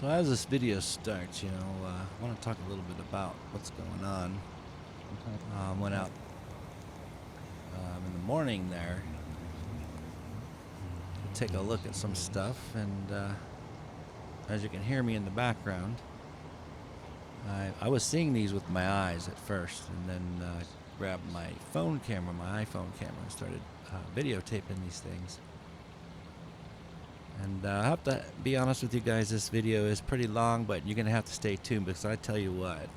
So as this video starts, I want to talk a little bit about what's going on. Went out in the morning there to take a look at some stuff, and as you can hear me in the background, I was seeing these with my eyes at first, and then grabbed my phone camera, my iPhone camera, and started videotaping these things. And I have to be honest with you guys, this video is pretty long, but you're going to have to stay tuned because I tell you what,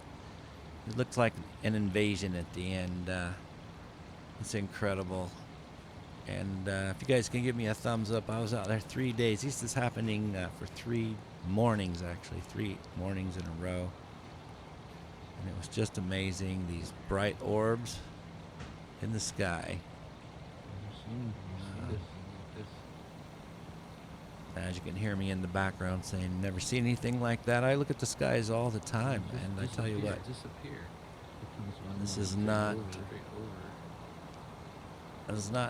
it looks like an invasion at the end. It's incredible. And if you guys can give me a thumbs up, I was out there 3 days. This is happening for 3 mornings, actually, 3 mornings in a row. And it was just amazing, these bright orbs in the sky. As you can hear me in the background saying, never seen anything like that. I look at the skies all the time, and I tell you what, this is not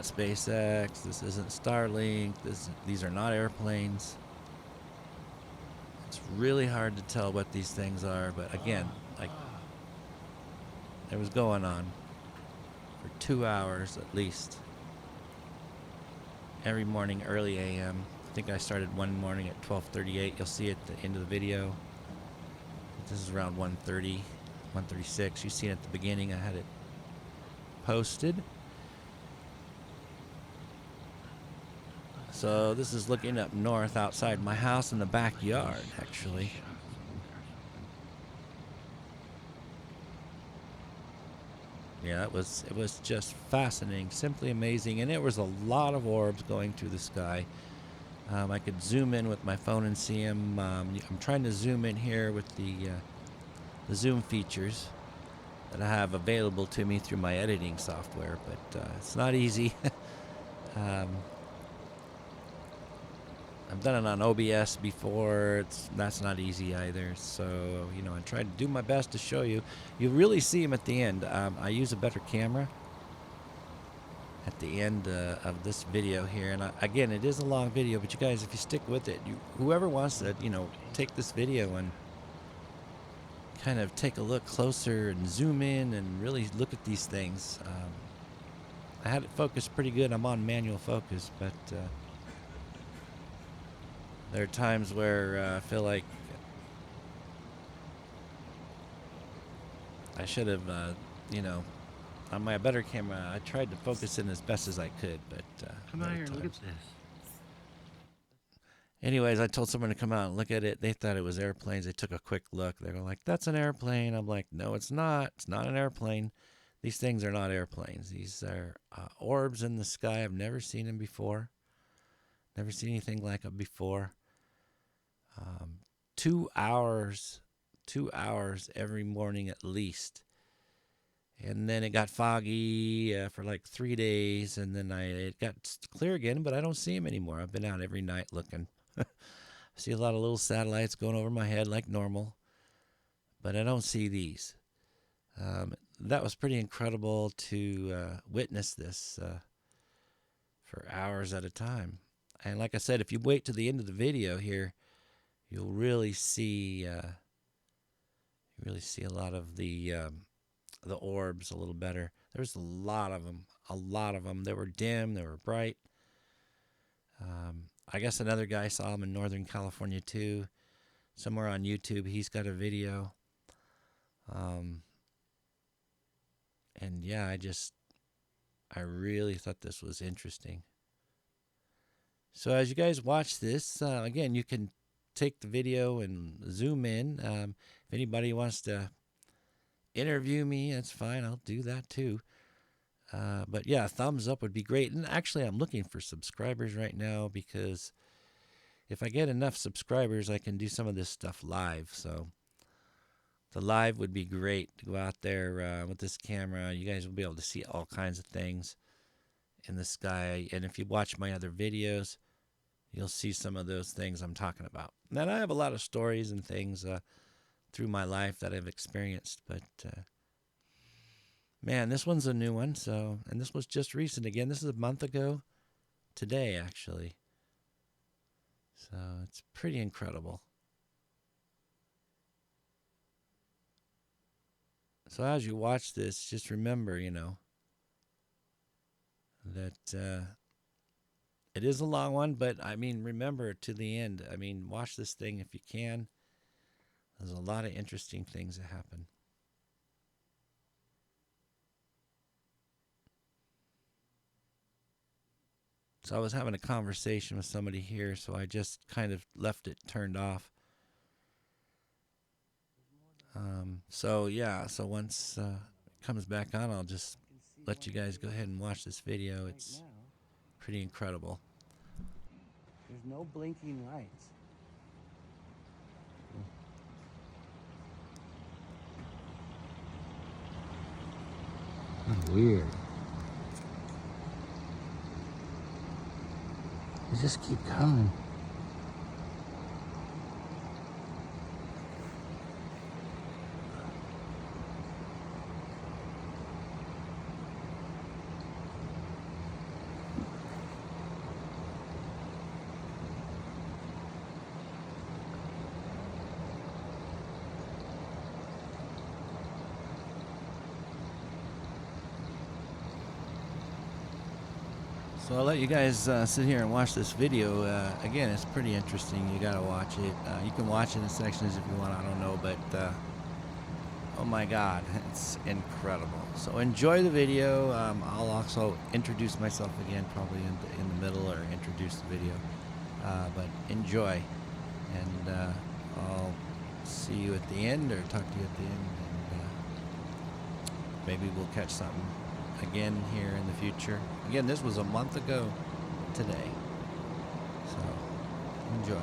SpaceX, this isn't Starlink, these are not airplanes. It's really hard to tell what these things are, but again, like, it was going on for 2 hours at least. Every morning, early AM. I think I started one morning at 12:38. You'll see at the end of the video. This is around 1:30, 1:36. You see it at the beginning. I had it posted. So this is looking up north outside my house in the backyard, actually. Yeah, it was just fascinating, simply amazing, and it was a lot of orbs going through the sky. I could zoom in with my phone and see them. I'm trying to zoom in here with the zoom features that I have available to me through my editing software, but it's not easy. I've done it on OBS before. That's not easy either. So, I try to do my best to show you. You really see them at the end. I use a better camera at the end of this video here. And again, it is a long video, but you guys, if you stick with it, whoever wants to, take this video and kind of take a look closer and zoom in and really look at these things. I had it focused pretty good. I'm on manual focus, but there are times where I feel like I should have, on my better camera, I tried to focus in as best as I could, but Come out here and look at this. Anyways, I told someone to come out and look at it. They thought it was airplanes. They took a quick look. They were like, "That's an airplane." I'm like, "No, it's not. It's not an airplane. These things are not airplanes. These are orbs in the sky. I've never seen them before. Never seen anything like it before. 2 hours, 2 hours every morning at least. And then it got foggy for like 3 days, and then it got clear again, but I don't see them anymore. I've been out every night looking. I see a lot of little satellites going over my head like normal, but I don't see these. That was pretty incredible to witness this for hours at a time. And like I said, if you wait to the end of the video here, you'll really see a lot of the orbs a little better. There's a lot of them. A lot of them. They were dim. They were bright. I guess another guy saw them in Northern California too. Somewhere on YouTube, he's got a video. And yeah, I really thought this was interesting. So as you guys watch this, again, you can take the video and zoom in. If anybody wants to interview me, that's fine. I'll do that too. But yeah, thumbs up would be great. And actually, I'm looking for subscribers right now because if I get enough subscribers, I can do some of this stuff live. So the live would be great to go out there with this camera. You guys will be able to see all kinds of things in the sky. And if you watch my other videos, you'll see some of those things I'm talking about. And I have a lot of stories and things through my life that I've experienced, but man, this one's a new one. So, and this was just recent. Again, this is a month ago today, actually. So it's pretty incredible. So as you watch this, just remember, that it is a long one, but I mean, remember to the end. I mean, watch this thing if you can. There's a lot of interesting things that happen. So I was having a conversation with somebody here, so I just kind of left it turned off. So once it comes back on, I'll just let you guys go ahead and watch this video. It's pretty incredible. There's no blinking lights. Weird. They just keep coming. So I'll let you guys sit here and watch this video. Again, it's pretty interesting. You gotta watch it. You can watch it in sections if you want. I don't know, but oh my God, it's incredible. So enjoy the video. I'll also introduce myself again, probably in the middle, or introduce the video. But enjoy, and I'll see you at the end, or talk to you at the end, and maybe we'll catch something again here in the future. Again, this was a month ago today, so enjoy.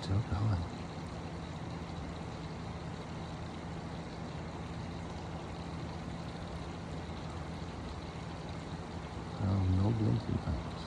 Still going. Oh, no blinking lights.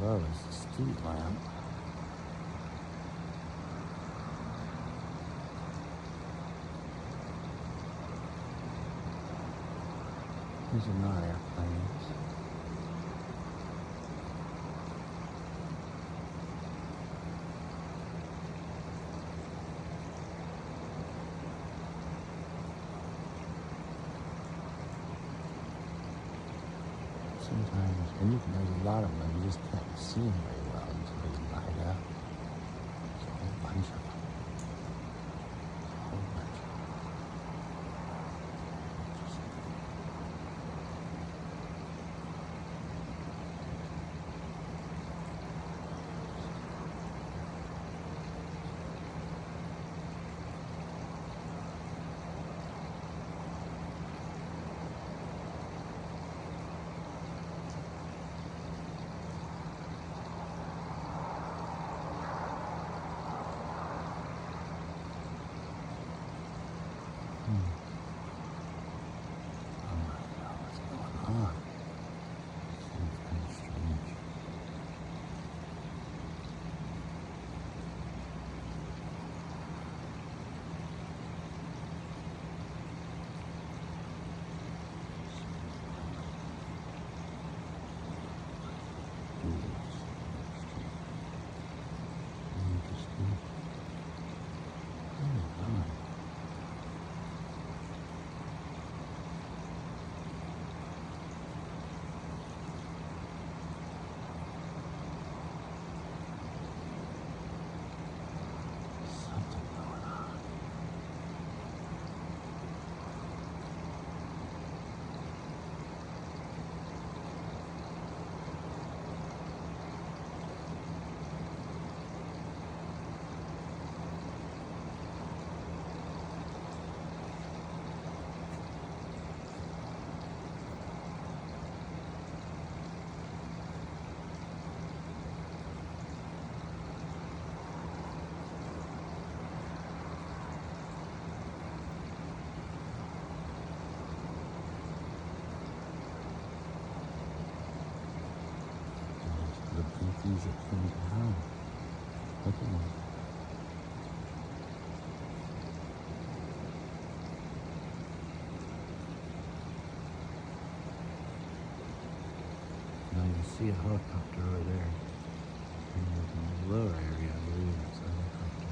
Below is the street lamp. These are not airplanes. Sometimes, and there's a lot of them, you just can't see them very well until they light up. There's a whole bunch of them. A whole bunch of them. These that come down. Look at them. Now you see a helicopter over there. In the lower area, I believe it's a helicopter.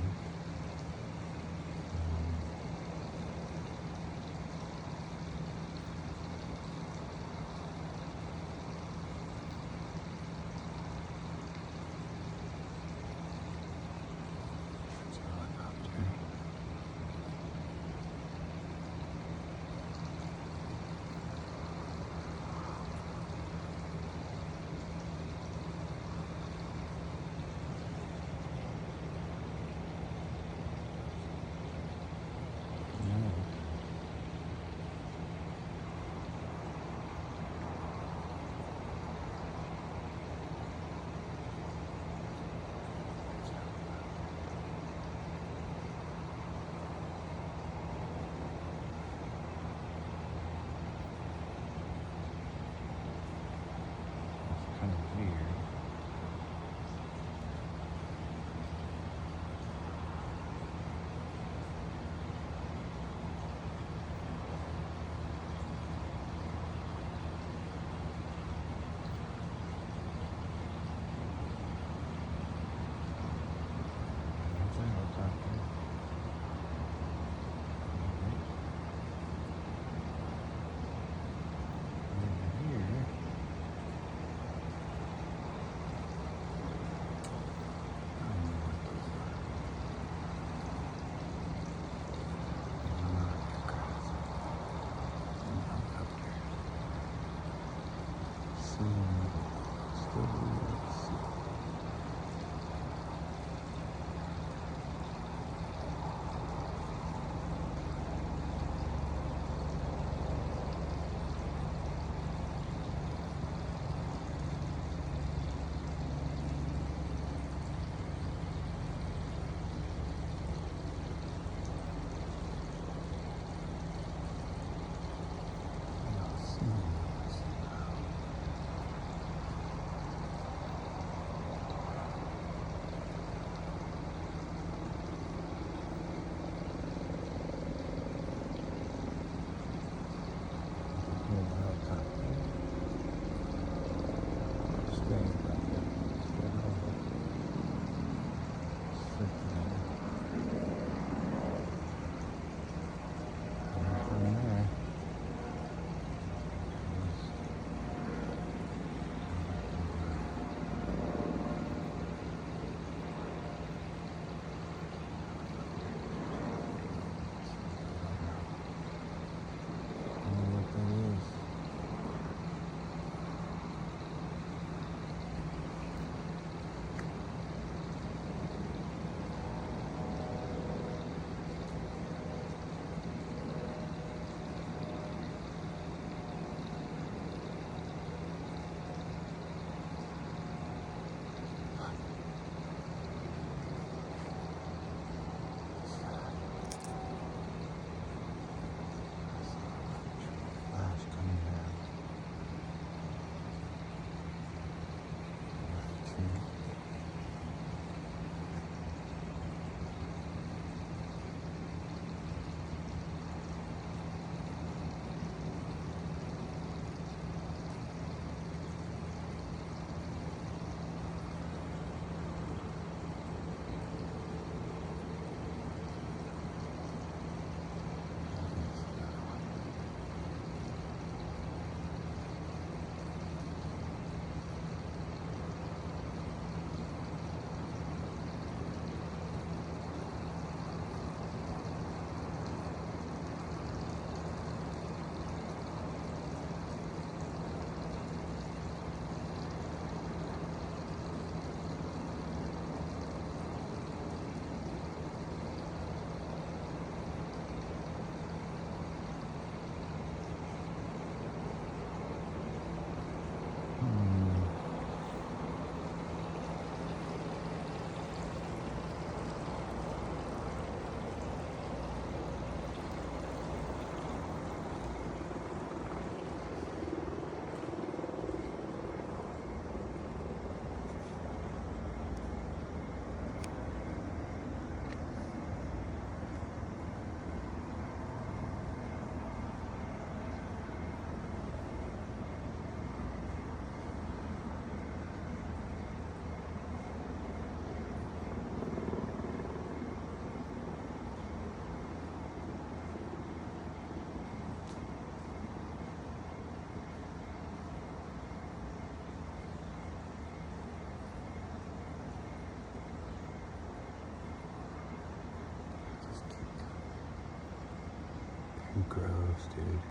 Gross, dude.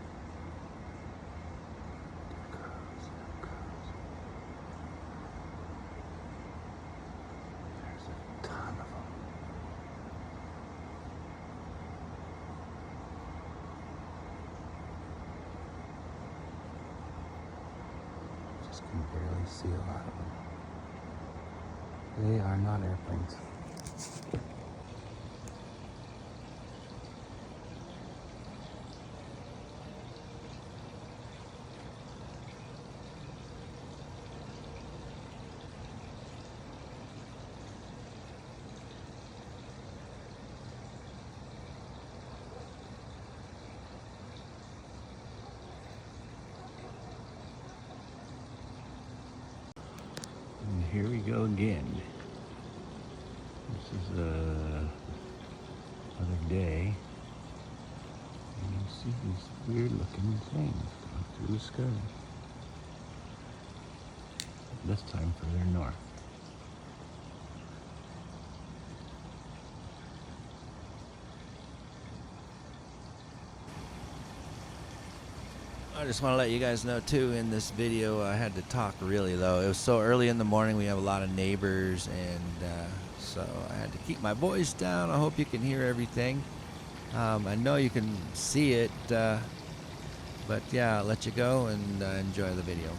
Gross. There's a ton of them. Just can barely see a lot of them. They are not airplanes. And here we go again. This is another day. And you see these weird looking things going through the sky. This time further north. I just want to let you guys know too, in this video I had to talk really low. It was so early in the morning, we have a lot of neighbors, and so I had to keep my voice down. I hope you can hear everything. I know you can see it, but yeah, I'll let you go and enjoy the video.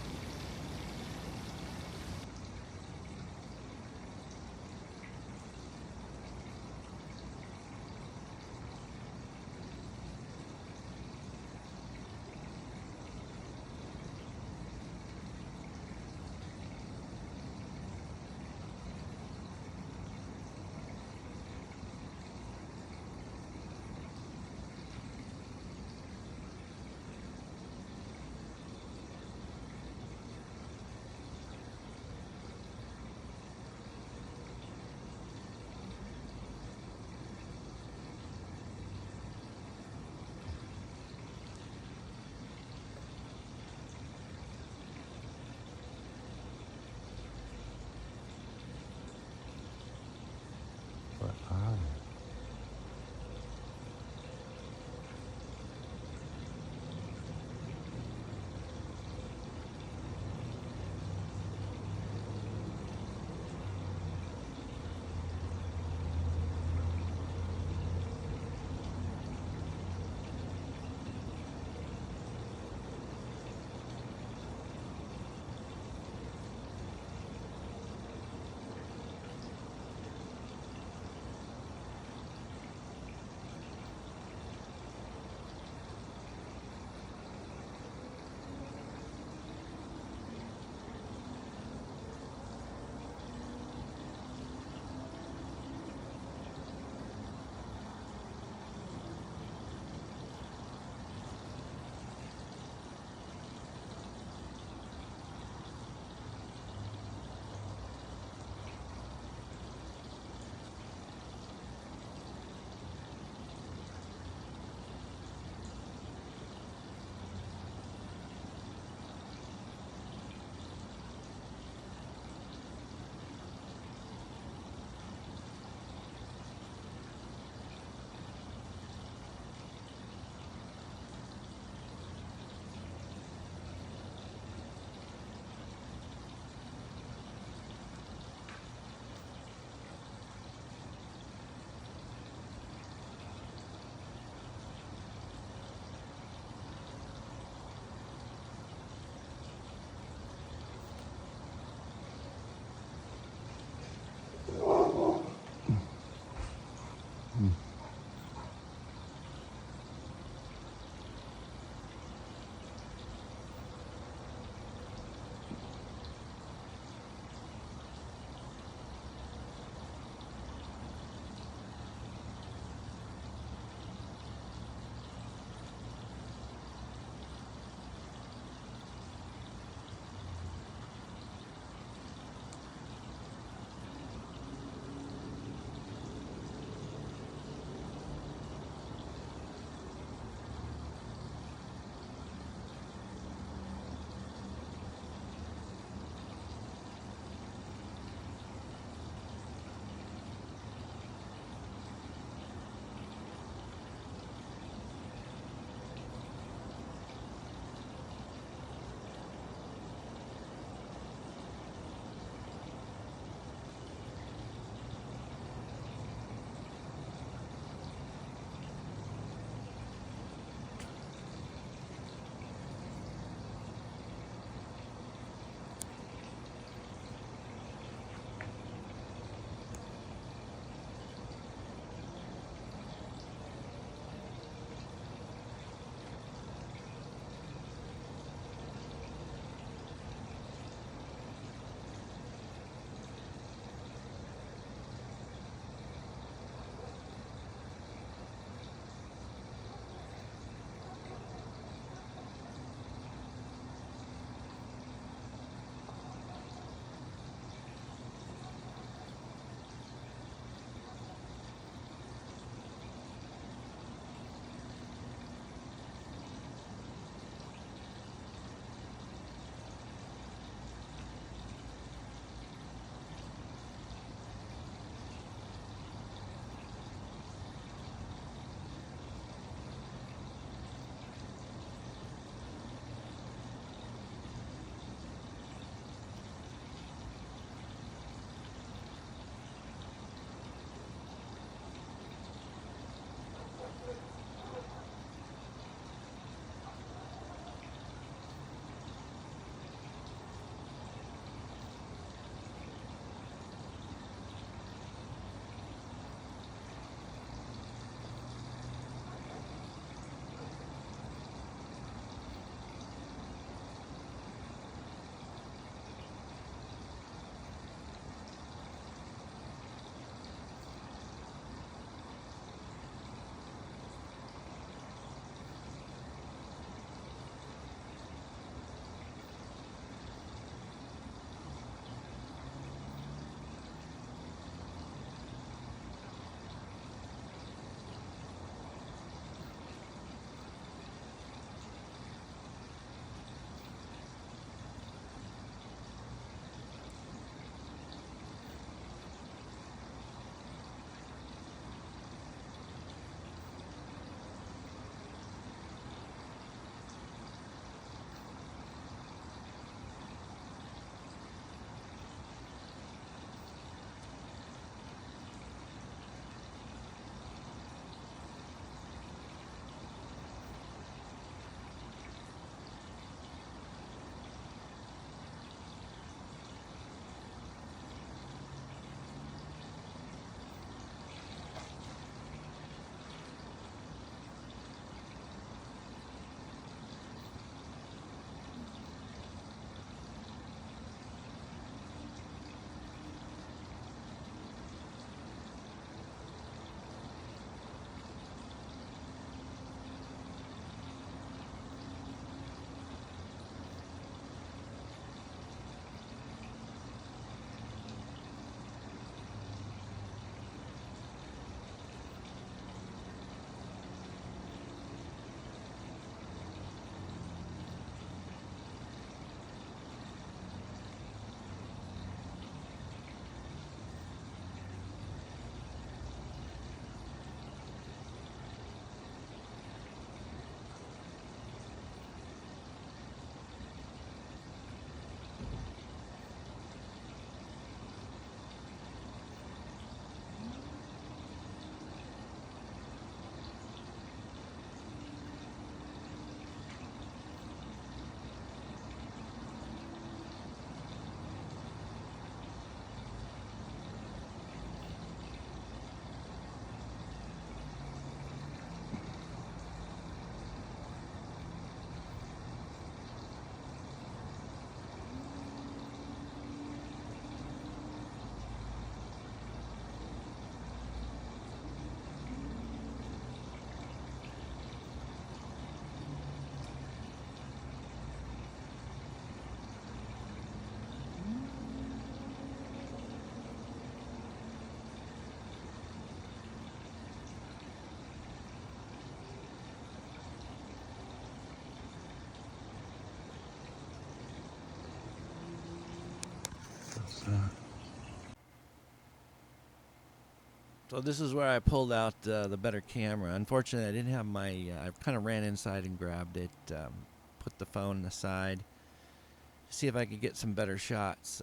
So this is where I pulled out the better camera. Unfortunately, I didn't have my. I kind of ran inside and grabbed it, put the phone aside, to see if I could get some better shots,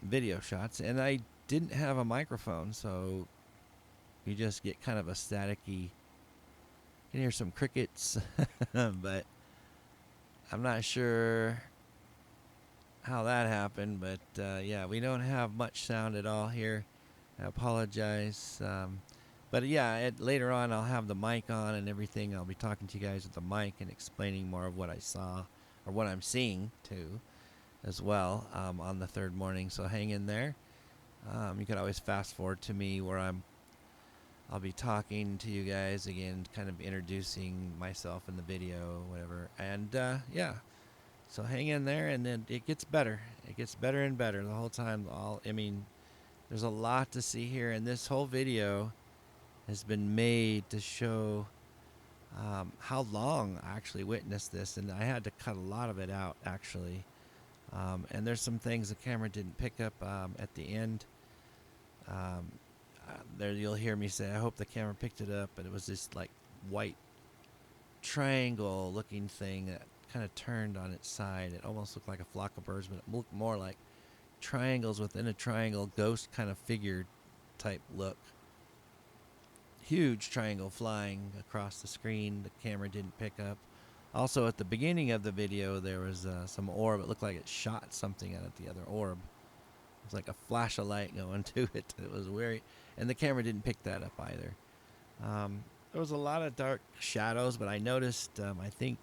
video shots, and I didn't have a microphone, so you just get kind of a staticky. You can hear some crickets, but I'm not sure how that happened. But yeah, we don't have much sound at all here. I apologize. But yeah, later on I'll have the mic on and everything. I'll be talking to you guys with the mic and explaining more of what I saw or what I'm seeing too, as well, on the third morning. So hang in there. You can always fast forward to me where I'll be talking to you guys again, kind of introducing myself in the video, whatever. And yeah, so hang in there, and then it gets better. It gets better and better the whole time. I mean, there's a lot to see here, and this whole video has been made to show how long I actually witnessed this, and I had to cut a lot of it out, actually. And there's some things the camera didn't pick up at the end. There you'll hear me say, I hope the camera picked it up, but it was this like white triangle looking thing that kind of turned on its side. It almost looked like a flock of birds, but it looked more like triangles within a triangle, ghost kind of figure type look. Huge triangle flying across the screen. The camera didn't pick up. Also, at the beginning of the video, there was some orb. It looked like it shot something out of the other orb. It was like a flash of light going to it. It was weird, and the camera didn't pick that up either. There was a lot of dark shadows, but I noticed, I think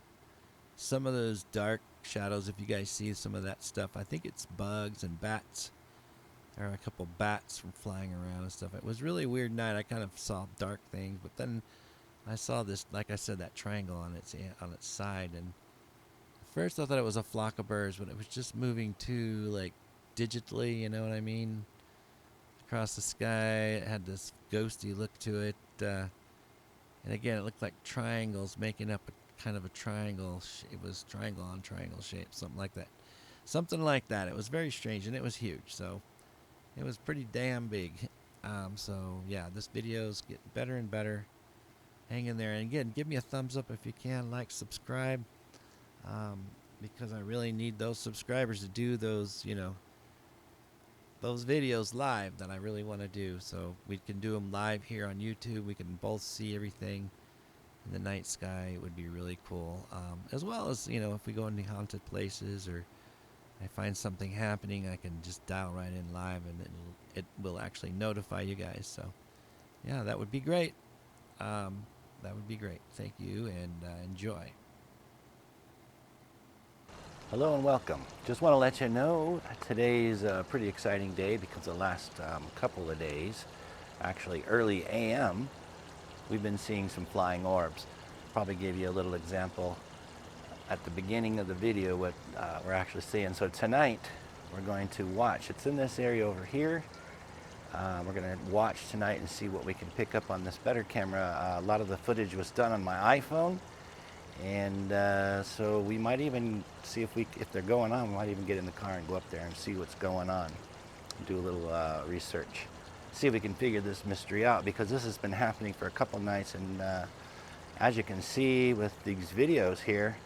some of those dark shadows, if you guys see some of that stuff, I think it's bugs and bats. There are a couple bats from flying around and stuff. It was really a weird night. I kind of saw dark things, but then I saw this, like I said, that triangle on its side, and at first I thought it was a flock of birds, but it was just moving too, like, digitally, you know what I mean? Across the sky, it had this ghosty look to it, and again, it looked like triangles making up a kind of a triangle. It was triangle on triangle shape, something like that. Something like that. It was very strange, and it was huge, so it was pretty damn big. So yeah, this video's getting better and better. Hang in there, and again, give me a thumbs up if you can, like, subscribe, because I really need those subscribers to do those, those videos live that I really want to do. So we can do them live here on YouTube. We can both see everything in the night sky. It would be really cool. As well as, if we go into haunted places or I find something happening, I can just dial right in live, and it will actually notify you guys. So yeah, that would be great. That would be great. Thank you, and enjoy. Hello and welcome. Just want to let you know today's a pretty exciting day because the last couple of days, actually early AM, we've been seeing some flying orbs. Probably gave you a little example at the beginning of the video what we're actually seeing. So tonight we're going to watch. It's in this area over here. We're going to watch tonight and see what we can pick up on this better camera. A lot of the footage was done on my iPhone, and so we might even see if they're going on, we might even get in the car and go up there and see what's going on, do a little research, see if we can figure this mystery out, because this has been happening for a couple nights, and as you can see with these videos here,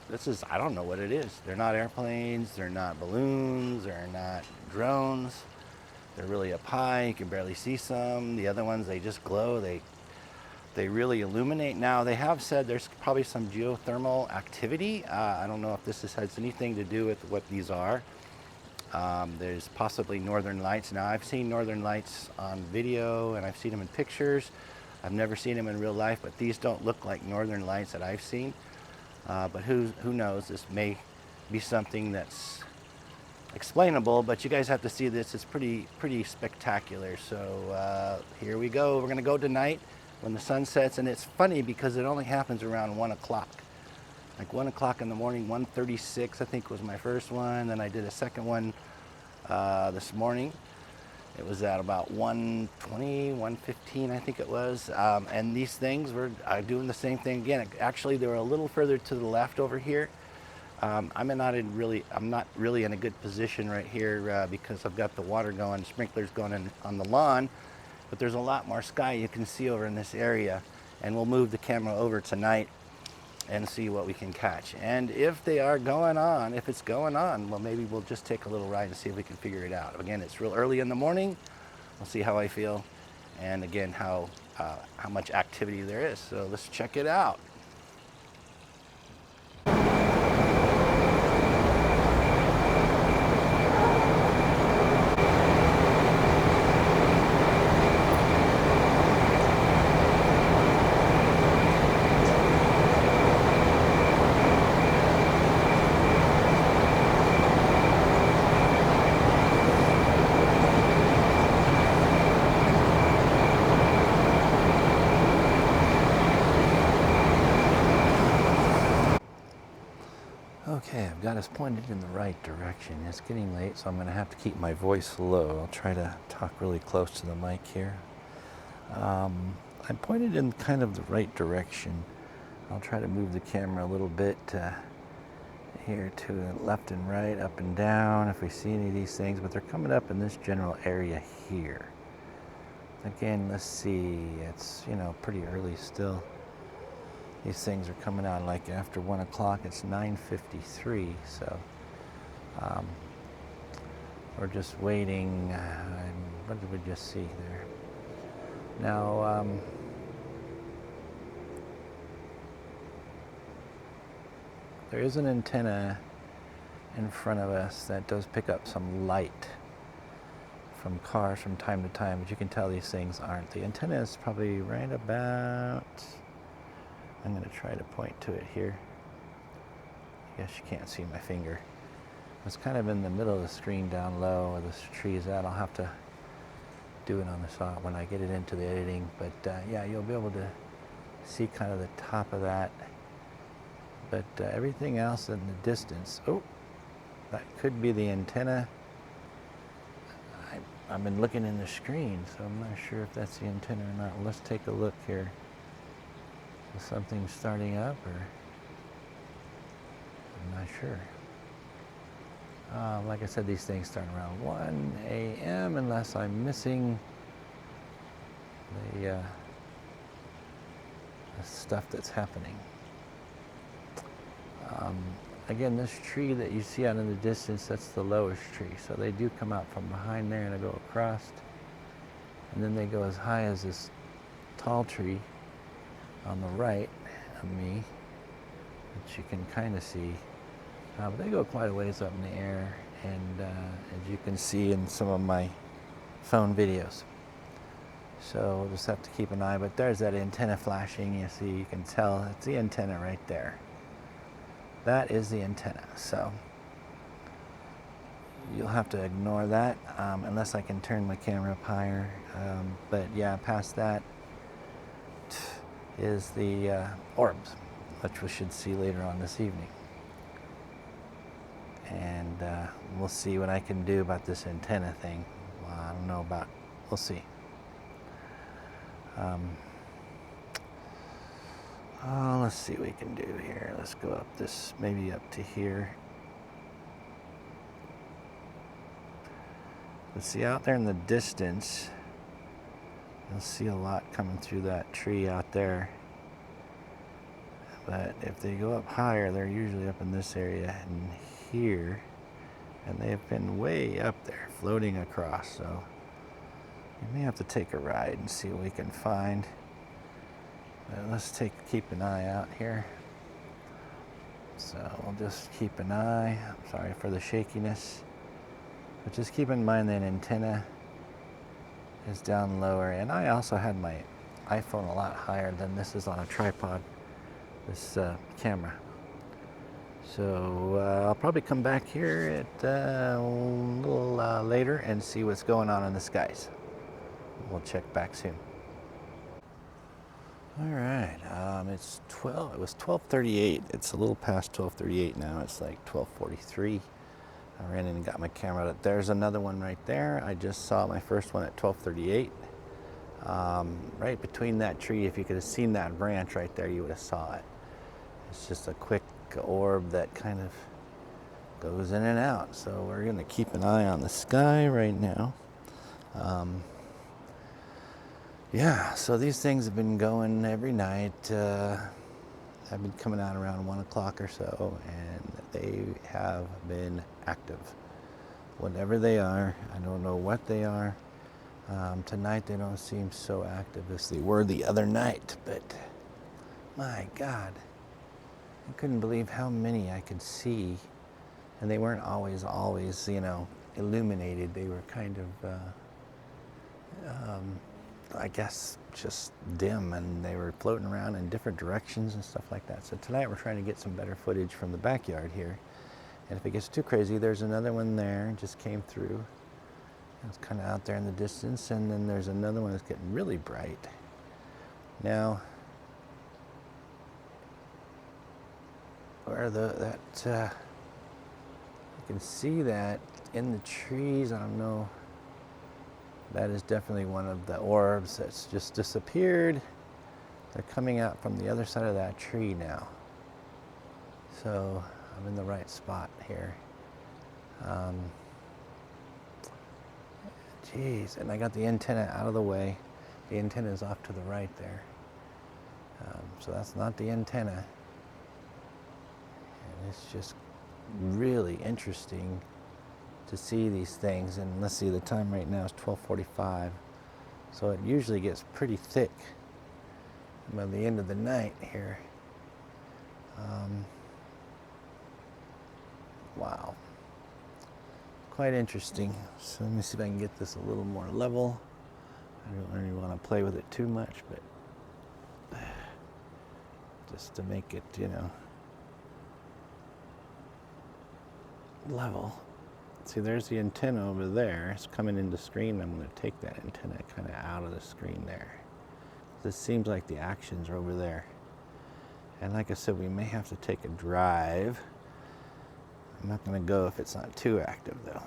this is, I don't know what it is. They're not airplanes, they're not balloons, they're not drones. They're really up high, you can barely see some. The other ones, they just glow, they really illuminate. Now, they have said there's probably some geothermal activity. I don't know if this has anything to do with what these are. There's possibly northern lights. Now, I've seen northern lights on video, and I've seen them in pictures. I've never seen them in real life, but these don't look like northern lights that I've seen. But who knows? This may be something that's explainable, but you guys have to see this. It's pretty spectacular. So here we go. We're gonna go tonight when the sun sets, and it's funny because it only happens around 1 o'clock. Like 1 o'clock in the morning, 1:36 I think was my first one. Then I did a second one this morning. It was at about 1:20, 1:15 I think it was. And these things were doing the same thing again. Actually, they were a little further to the left over here. I'm not really in a good position right here because I've got the water going, sprinklers going on the lawn, but there's a lot more sky you can see over in this area, and we'll move the camera over tonight and see what we can catch. And if they are going on, if it's going on, well, maybe we'll just take a little ride and see if we can figure it out. Again, it's real early in the morning. We'll see how I feel, and again, how much activity there is. So let's check it out. Okay, I've got us pointed in the right direction. It's getting late, so I'm going to have to keep my voice low. I'll try to talk really close to the mic here. I'm pointed in kind of the right direction. I'll try to move the camera a little bit here to the left and right, up and down if we see any of these things, but they're coming up in this general area here. Again, let's see, it's, pretty early still. These things are coming out like after 1 o'clock. It's 9:53, so we're just waiting. What did we just see there? Now, there is an antenna in front of us that does pick up some light from cars from time to time, but you can tell these things aren't. The antenna is probably right about, I'm going to try to point to it here. I guess you can't see my finger. It's kind of in the middle of the screen down low where this tree is at. I'll have to do it on the shot when I get it into the editing. But yeah, you'll be able to see kind of the top of that. But everything else in the distance, oh, that could be the antenna. I've been looking in the screen, so I'm not sure if that's the antenna or not. Let's take a look here. Is something starting up, or I'm not sure. Like I said, these things start around 1 a.m. unless I'm missing the stuff that's happening. Again, this tree that you see out in the distance, that's the lowest tree. So they do come out from behind there and they go across. And then they go as high as this tall tree on the right of me, which you can kind of see. But they go quite a ways up in the air, and as you can see in some of my phone videos. So we'll just have to keep an eye. But there's that antenna flashing. You see, you can tell it's the antenna right there. That is the antenna. So you'll have to ignore that unless I can turn my camera up higher. But yeah, past that is the orbs, which we should see later on this evening. And we'll see what I can do about this antenna thing. Well, I don't know about, we'll see. Let's see what we can do here. Let's go up this, maybe up to here. Let's see, out there in the distance, you'll see a lot coming through that tree out there. But if they go up higher, they're usually up in this area and here. And they've been way up there, floating across. So you may have to take a ride and see what we can find. But let's keep an eye out here. So we'll just keep an eye. I'm sorry for the shakiness. But just keep in mind that antenna is down lower. And I also had my iPhone a lot higher than this is on a tripod, this camera. So I'll probably come back here at a little later and see what's going on in the skies. We'll check back soon. All right, it's 12. It was 12:38. It's a little past 12:38 now. It's like 12:43. I ran in and got my camera out. There's another one right there. I just saw my first one at 12:38. Right between that tree. If you could have seen that branch right there, you would have saw it. It's just a quick orb that kind of goes in and out. So we're going to keep an eye on the sky right now. Yeah, so these things have been going every night. Have been coming out around 1 o'clock or so, and they have been active. Whatever they are, I don't know what they are. Tonight they don't seem so active as they were the other night, but my God, I couldn't believe how many I could see, and they weren't always, illuminated. They were kind of, I guess, just dim, and they were floating around in different directions and stuff like that. So tonight we're trying to get some better footage from the backyard here. And if it gets too crazy, there's another one there, just came through. It's kind of out there in the distance, and then there's another one that's getting really bright. Now, where you can see that in the trees. I don't know. That is definitely one of the orbs that's just disappeared. They're coming out from the other side of that tree now. So I'm in the right spot here. Geez, and I got the antenna out of the way. The antenna is off to the right there. So that's not the antenna. And it's just really interesting to see these things. And let's see, the time right now is 12:45. So it usually gets pretty thick by the end of the night here. Wow. Quite interesting. So let me see if I can get this a little more level. I don't really want to play with it too much, but just to make it, level. See, there's the antenna over there. It's coming into screen. I'm going to take that antenna kind of out of the screen there. This seems like the actions are over there. And like I said, we may have to take a drive. I'm not going to go if it's not too active, though.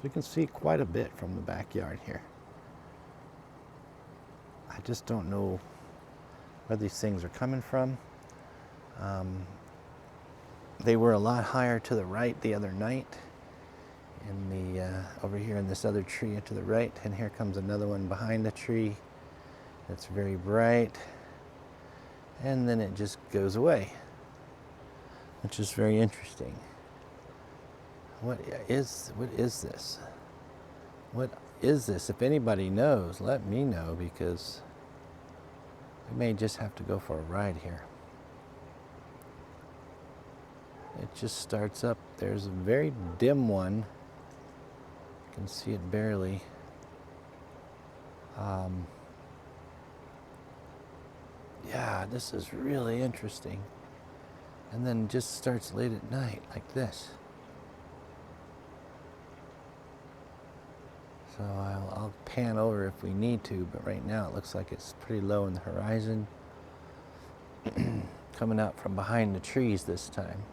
We can see quite a bit from the backyard here. I just don't know where these things are coming from. They were a lot higher to the right the other night. In the over here in this other tree to the right, and here comes another one behind the tree. It's very bright, and then it just goes away, which is very interesting. What is this? What is this? If anybody knows, let me know, because we may just have to go for a ride here. It just starts up. There's a very dim one. You can see it barely. Yeah, this is really interesting. And then just starts late at night like this. So I'll pan over if we need to, but right now it looks like it's pretty low in the horizon. Coming out from behind the trees this time.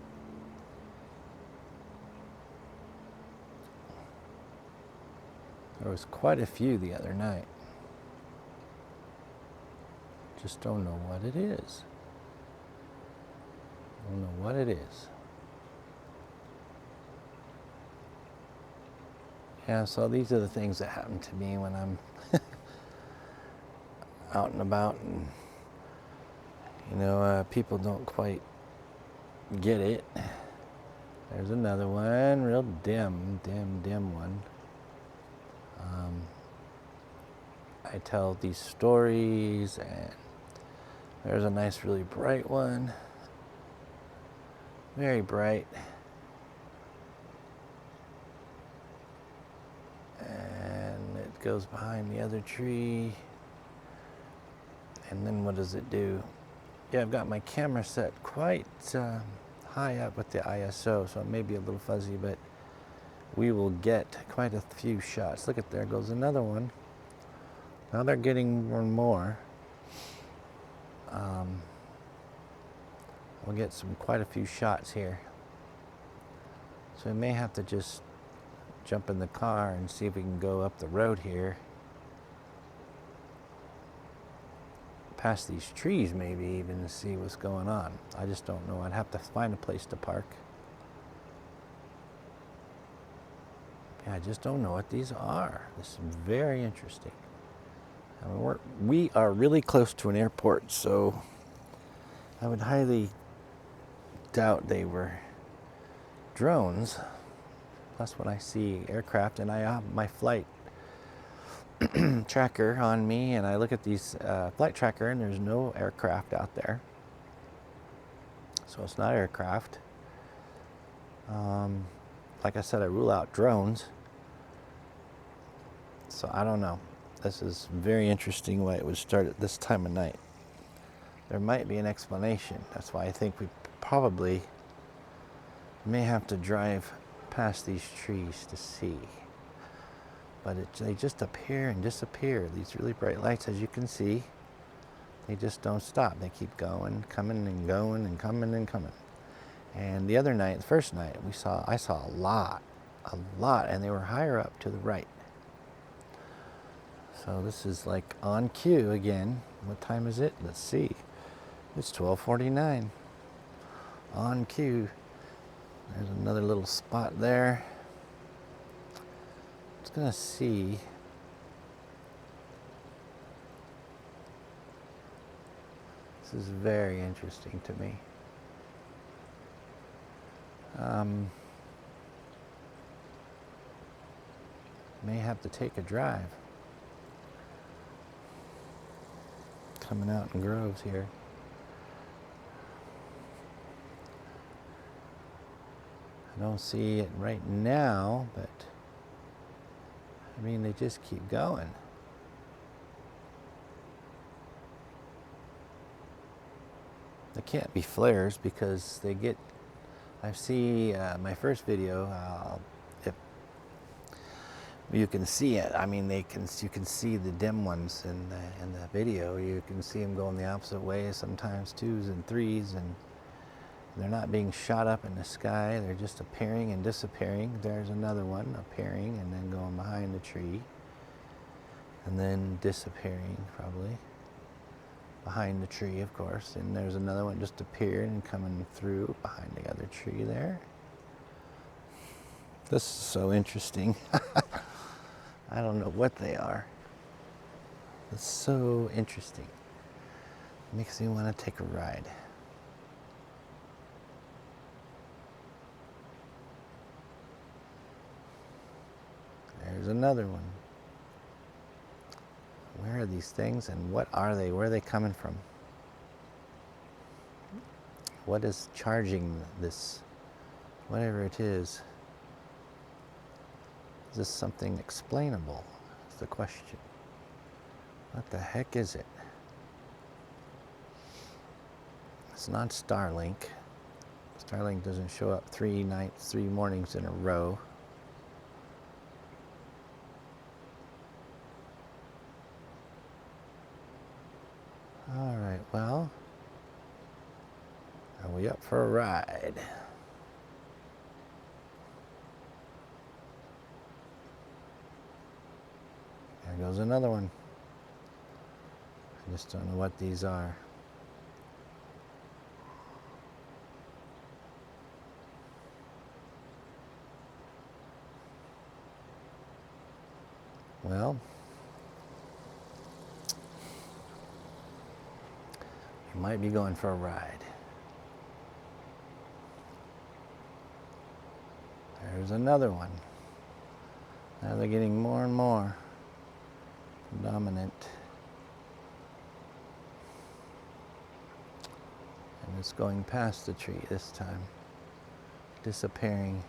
There was quite a few the other night. Just don't know what it is. Don't know what it is. Yeah, so these are the things that happen to me when I'm out and about, and people don't quite get it. There's another one, real dim one. I tell these stories, and there's a nice, really bright one. Very bright. And it goes behind the other tree. And then what does it do? Yeah, I've got my camera set quite high up with the ISO, so it may be a little fuzzy, but we will get quite a few shots. Look at, there goes another one. Now they're getting more and more. We'll get quite a few shots here. So we may have to just jump in the car and see if we can go up the road here past these trees maybe even to see what's going on. I just don't know. I'd have to find a place to park. Yeah, I just don't know what these are. This is very interesting. I mean, we are really close to an airport, so I would highly doubt they were drones. Plus when I see aircraft, and I have my flight tracker on me, and I look at these flight tracker, and there's no aircraft out there. So it's not aircraft. Like I said, I rule out drones. So I don't know. This is very interesting why it would start at this time of night. There might be an explanation. That's why I think we probably may have to drive past these trees to see. But they just appear and disappear. These really bright lights, as you can see, they just don't stop. They keep going, coming and going and coming and coming. And the other night, the first night, I saw a lot, and they were higher up to the right. So this is like on cue again. What time is it? Let's see. It's 12:49. On cue. There's another little spot there. Just gonna see. This is very interesting to me. May have to take a drive. Coming out in groves here. I don't see it right now, but I mean, they just keep going. They can't be flares because they get, I see my first video, if you can see it, I mean, you can see the dim ones in the video. You can see them going the opposite way, sometimes 2s and 3s, and they're not being shot up in the sky. They're just appearing and disappearing. There's another one appearing and then going behind the tree and then disappearing probably behind the tree, of course. And there's another one just appeared and coming through behind the other tree there. This is so interesting. I don't know what they are. It's so interesting. It makes me want to take a ride. There's another one. Where are these things and what are they? Where are they coming from? What is charging this? Whatever it is. Is this something explainable? That's the question. What the heck is it? It's not Starlink. Starlink doesn't show up 3 mornings in a row. All right, well, are we up for a ride? There goes another one. I just don't know what these are. Well, you might be going for a ride. There's another one. Now they're getting more and more dominant. And it's going past the tree this time, disappearing.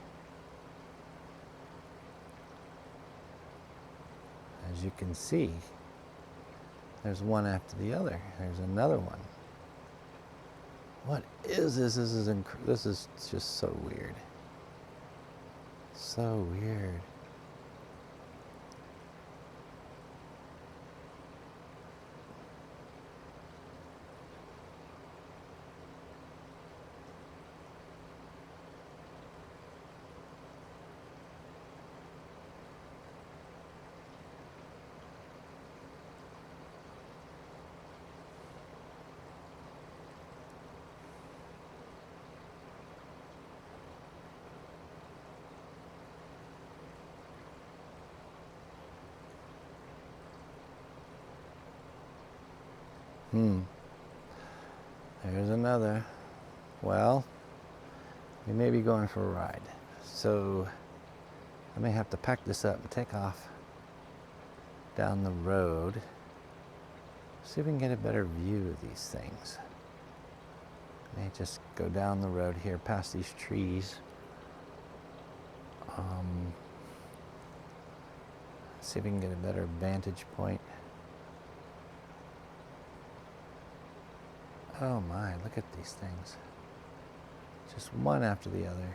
As you can see, there's one after the other. There's another one. What is this? This is just so weird. So weird. There's another. Well, we may be going for a ride. So I may have to pack this up and take off down the road. See if we can get a better view of these things. May just go down the road here past these trees. See if we can get a better vantage point. Oh my, look at these things. Just one after the other.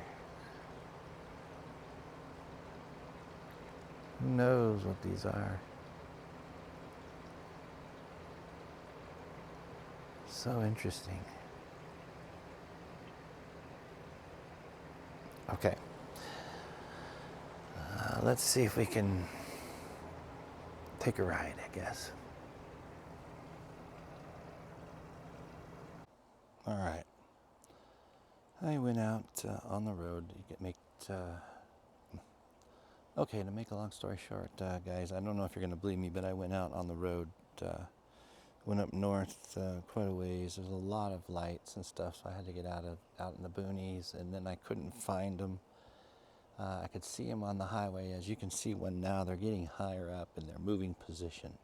Who knows what these are? So interesting. Okay. Let's see if we can take a ride, I guess. All right. I went out on the road okay, to make a long story short, guys, I don't know if you're going to believe me, but I went out on the road, went up north quite a ways. There's a lot of lights and stuff, so I had to get out in the boonies, and then I couldn't find them. I could see them on the highway. As you can see one now, they're getting higher up in their moving position.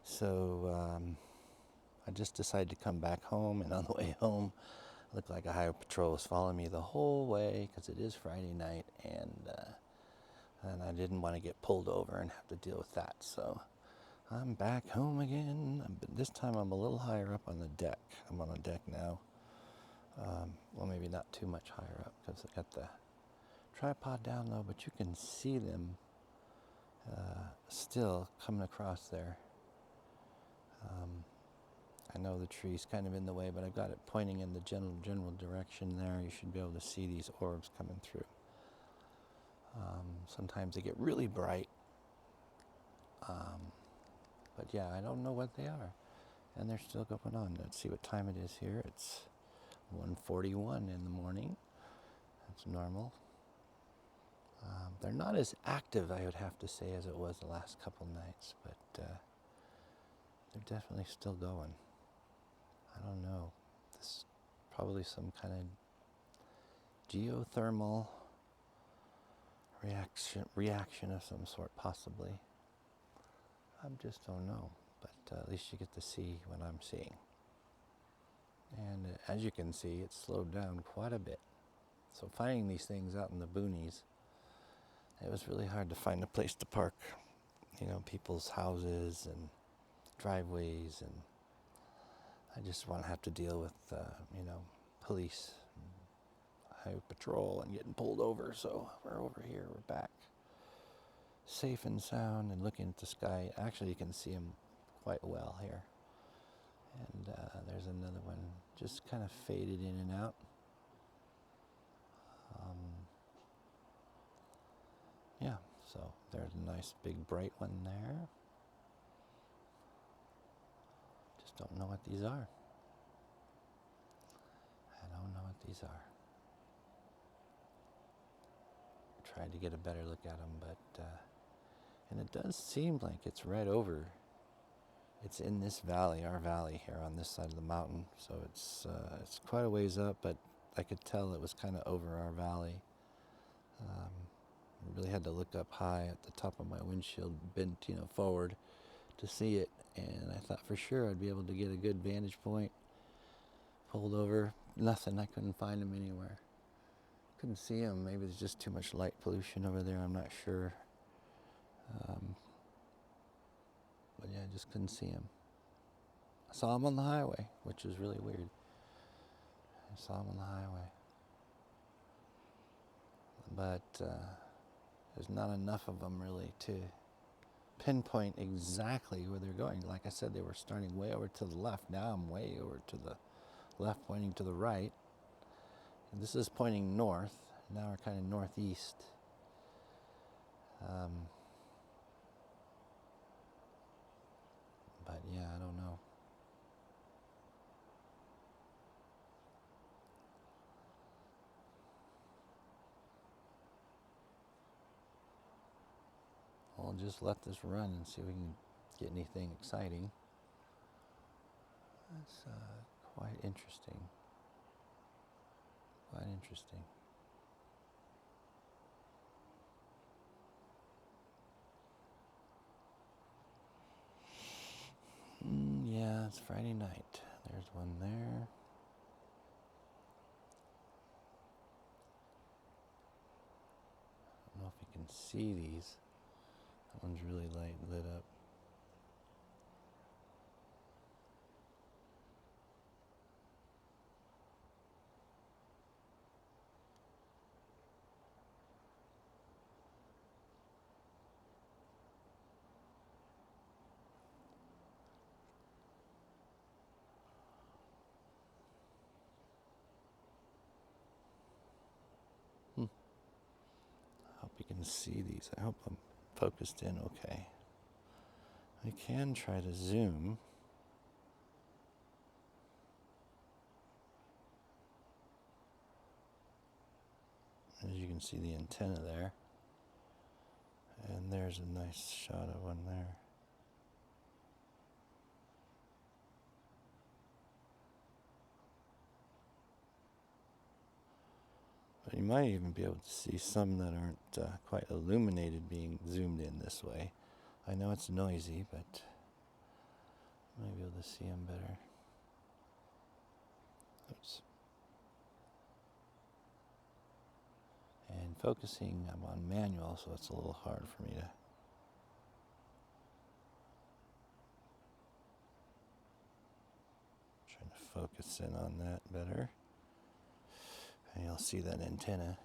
So I just decided to come back home, and on the way home, it looked like a highway patrol was following me the whole way because it is Friday night, and I didn't want to get pulled over and have to deal with that. So I'm back home again. But this time I'm a little higher up on the deck. I'm on the deck now. Well, maybe not too much higher up because I got the tripod down low, but you can see them still coming across there. I know the tree's kind of in the way, but I've got it pointing in the general direction there. You should be able to see these orbs coming through. Sometimes they get really bright. But yeah, I don't know what they are. And they're still going on. Let's see what time it is here. It's 1:41 in the morning. That's normal. They're not as active, I would have to say, as it was the last couple nights, but they're definitely still going. I don't know. This is probably some kind of geothermal reaction of some sort, possibly. I just don't know. But at least you get to see what I'm seeing. And as you can see, it's slowed down quite a bit. So finding these things out in the boonies, it was really hard to find a place to park, people's houses and driveways, and I just want to have to deal with, police, highway patrol, and getting pulled over. So we're over here, we're back, safe and sound, and looking at the sky. Actually, you can see them quite well here. And there's another one, just kind of faded in and out. Yeah, so there's a nice big bright one there. Just don't know what these are. I don't know what these are. I tried to get a better look at them, but and it does seem like it's right over. It's in this valley, our valley here on this side of the mountain. So it's quite a ways up, but I could tell it was kind of over our valley. I really had to look up high at the top of my windshield, bent forward to see it, and I thought for sure I'd be able to get a good vantage point. Pulled over, nothing. I couldn't find them anywhere. Couldn't see them. Maybe there's just too much light pollution over there. I'm not sure. But yeah, I just couldn't see them. I saw them on the highway, which was really weird. I saw them on the highway. But there's not enough of them really to pinpoint exactly where they're going. Like I said, they were starting way over to the left. Now I'm way over to the left, pointing to the right. And this is pointing north. Now we're kind of northeast. But yeah, I don't know. I'll just let this run and see if we can get anything exciting. That's quite interesting. Quite interesting. Yeah, it's Friday night. There's one there. I don't know if you can see these. That one's really lit up. I hope you can see these. I hope I'm focused in okay. I can try to zoom. As you can see the antenna there. And there's a nice shot of one there. But you might even be able to see some that aren't quite illuminated being zoomed in this way. I know it's noisy, but you might be able to see them better. Oops. And focusing, I'm on manual, so it's a little hard for me to try to focus in on that better. And you'll see that antenna.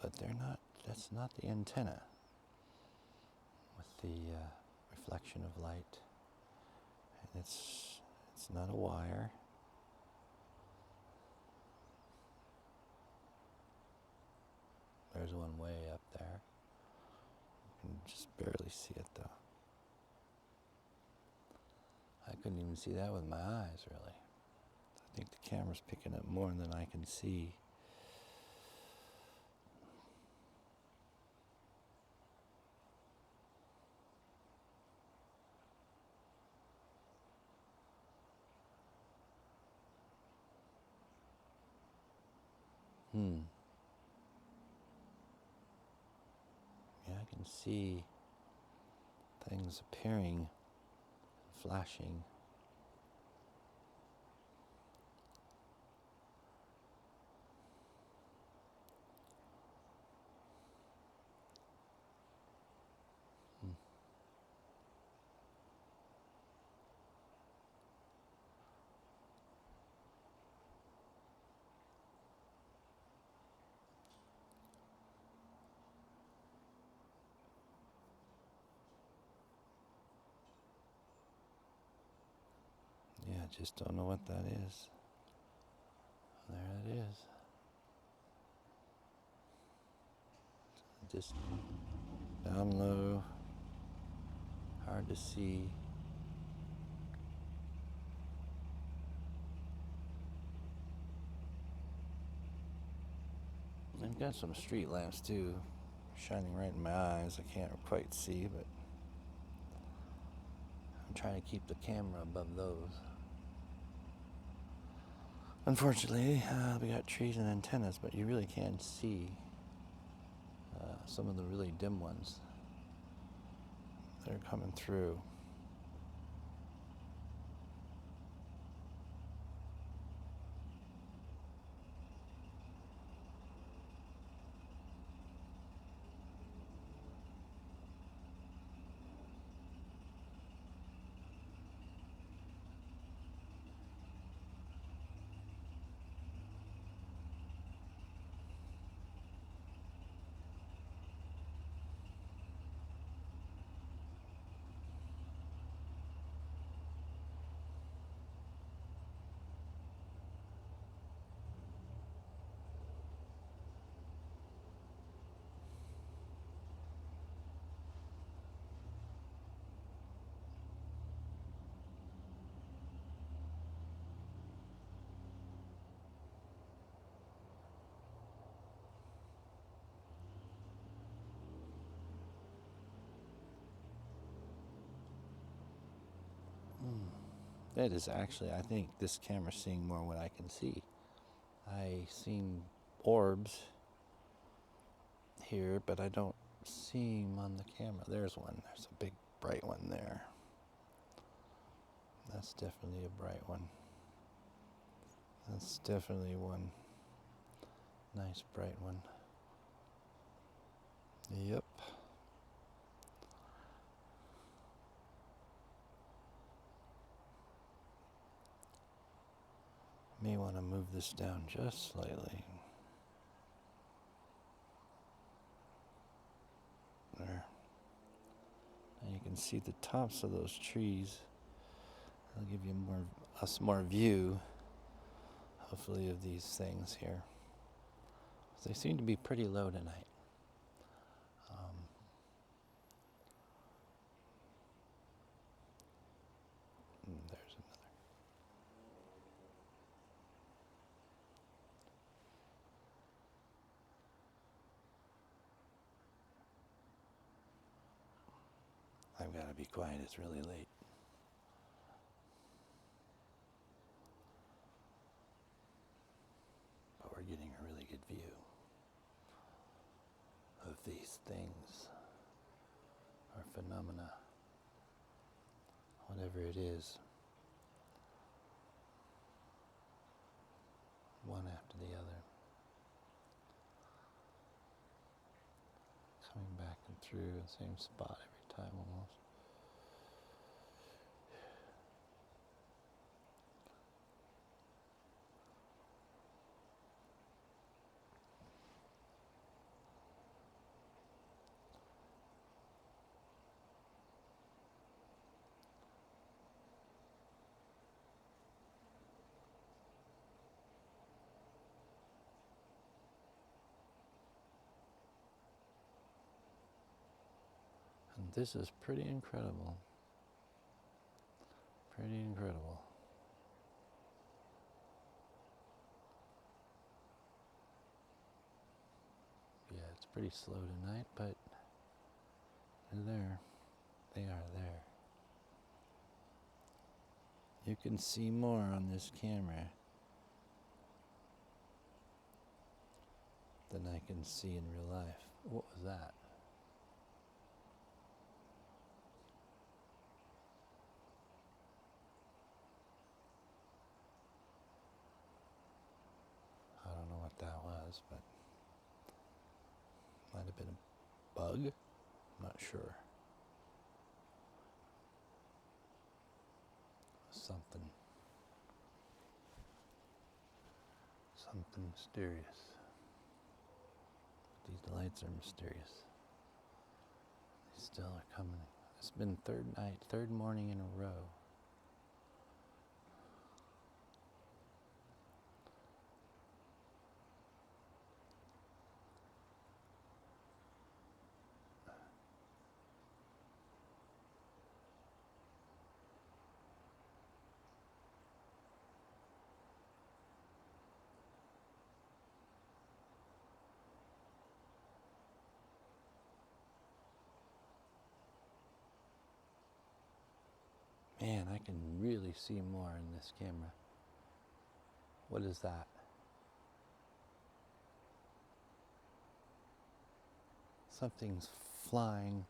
But that's not the antenna with the reflection of light. And it's not a wire. There's one way up there. You can just barely see it though. I couldn't even see that with my eyes, really. I think the camera's picking up more than I can see. Yeah, I can see things appearing, flashing. Yeah, I just don't know what that is. There it is. Just down low, hard to see. I've got some street lamps too, shining right in my eyes. I can't quite see, but I'm trying to keep the camera above those. Unfortunately, we got trees and antennas, but you really can see some of the really dim ones that are coming through. That is actually, I think this camera's seeing more what I can see. I seen orbs here, but I don't see them on the camera. There's one. There's a big bright one there. That's definitely a bright one. That's definitely one. Nice bright one. Yep. May want to move this down just slightly. There. And you can see the tops of those trees. I'll give you more view, hopefully, of these things here. They seem to be pretty low tonight. There's another. I've got to be quiet. It's really late. But we're getting a really good view of these things or phenomena, whatever it is, one after the other, coming back and through the same spot every time almost. And this is pretty incredible. Pretty incredible. Yeah, it's pretty slow tonight, but they're there. They are there. You can see more on this camera than I can see in real life. What was that? I don't know what that was, but might have been a bug. I'm not sure. Something mysterious. These lights are mysterious. They still are coming. It's been third morning in a row. Man, I can really see more in this camera. What is that? Something's flying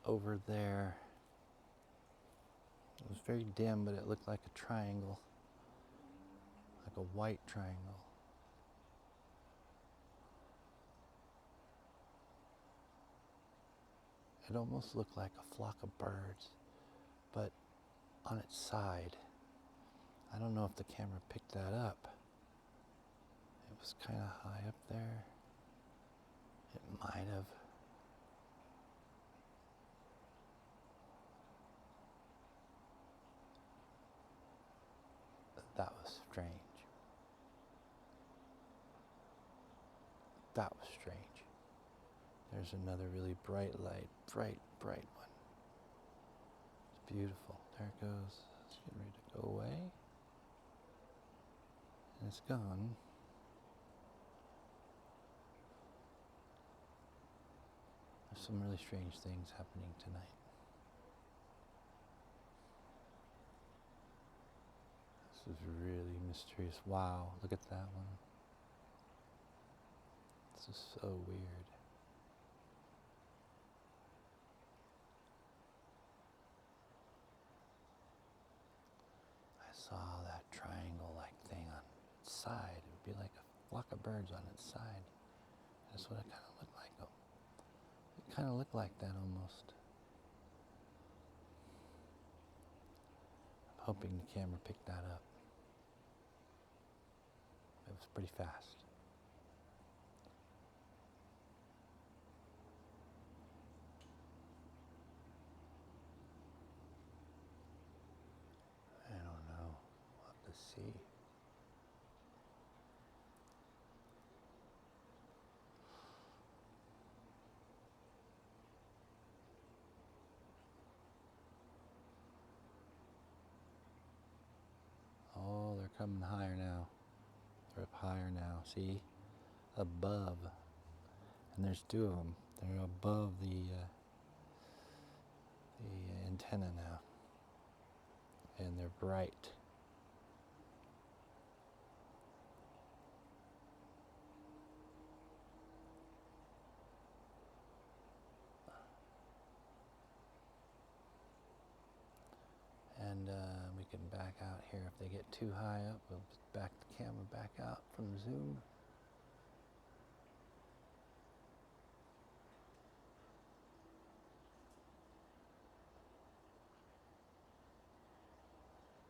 over there. It was very dim, but it looked like a triangle, like a white triangle. It almost looked like a flock of birds, but on its side. I don't know if the camera picked that up. It was kind of high up there. It might have. That was strange. That was strange. There's another really bright light. Bright one. It's beautiful. There it goes. It's getting ready to go away. And it's gone. There's some really strange things happening tonight. This is really mysterious. Wow, look at that one. This is so weird. I saw that triangle-like thing on its side. It would be like a flock of birds on its side. That's what it kind of looked like. It kind of looked like that almost. I'm hoping the camera picked that up. It was pretty fast. I don't know. We'll have to see. Oh, they're coming higher now. They're up higher now. See? Above. And there's two of them. They're above the antenna now. And they're bright. And we can back out here. If they get too high up, we'll back the camera back out from zoom.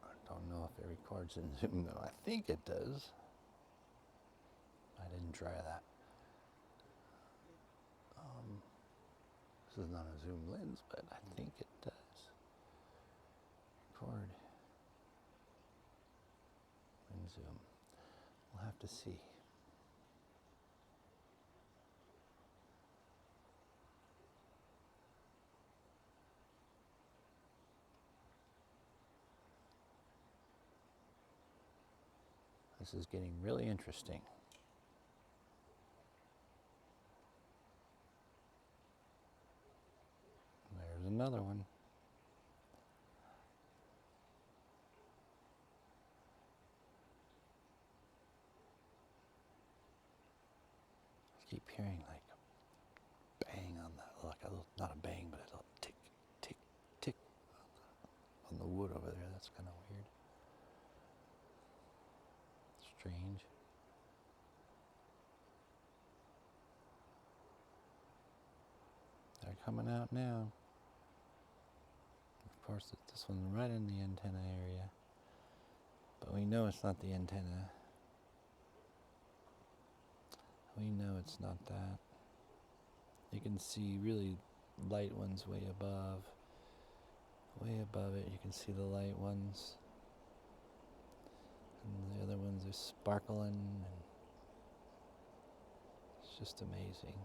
I don't know if it records in zoom though. I think it does. I didn't try that. This is not a zoom lens, but I think it does record in zoom. We'll have to see. This is getting really interesting. There's another one. I keep hearing like a bang on the, like a little, not a bang, but a little tick, tick, tick on the wood over there. That's kind of weird. Strange. They're coming out now. Of course, this one's right in the antenna area, but we know it's not the antenna. We know it's not that. You can see really light ones way above. Way above it, you can see the light ones. And the other ones are sparkling, and it's just amazing.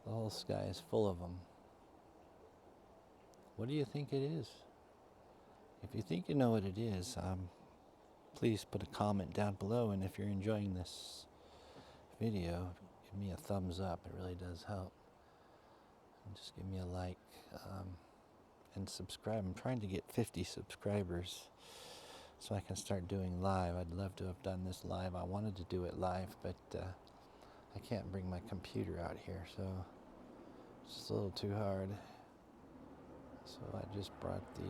The whole sky is full of them. What do you think it is? If you think you know what it is, please put a comment down below, and if you're enjoying this video, give me a thumbs up. It really does help. And just give me a like, and subscribe. I'm trying to get 50 subscribers so I can start doing live. I'd love to have done this live. I wanted to do it live, but I can't bring my computer out here, so it's just a little too hard. So I just brought the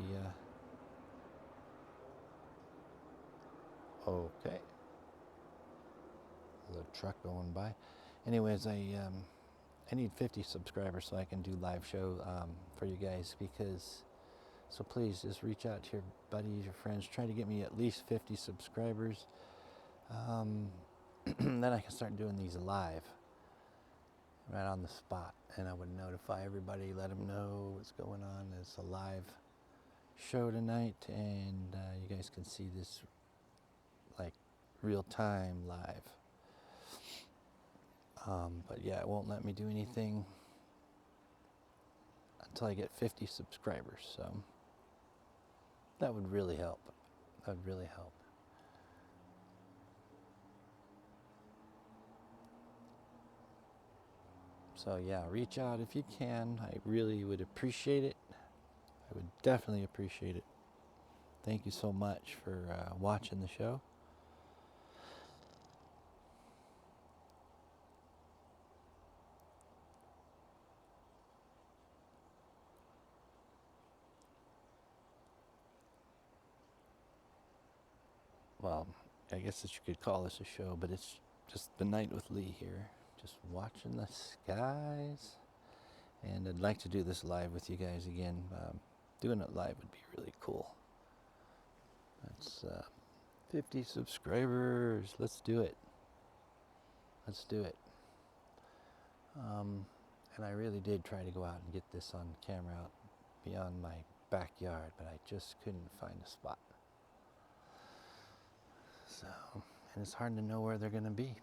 okay, the truck going by. Anyways, I need 50 subscribers so I can do live show for you guys, because so please just reach out to your buddies, your friends. Try to get me at least 50 subscribers. Then I can start doing these live right on the spot, and I would notify everybody, let them know what's going on. It's a live show tonight, and you guys can see this like real time live. But yeah, it won't let me do anything until I get 50 subscribers, so that would really help. That would really help. So yeah, reach out if you can. I really would appreciate it. I would definitely appreciate it. Thank you so much for watching the show. Well, I guess that you could call this a show, but it's just the night with Lee here, just watching the skies. And I'd like to do this live with you guys again. Doing it live would be really cool. That's 50 subscribers. Let's do it. Let's do it. And I really did try to go out and get this on camera out beyond my backyard, but I just couldn't find a spot. So, and it's hard to know where they're going to be.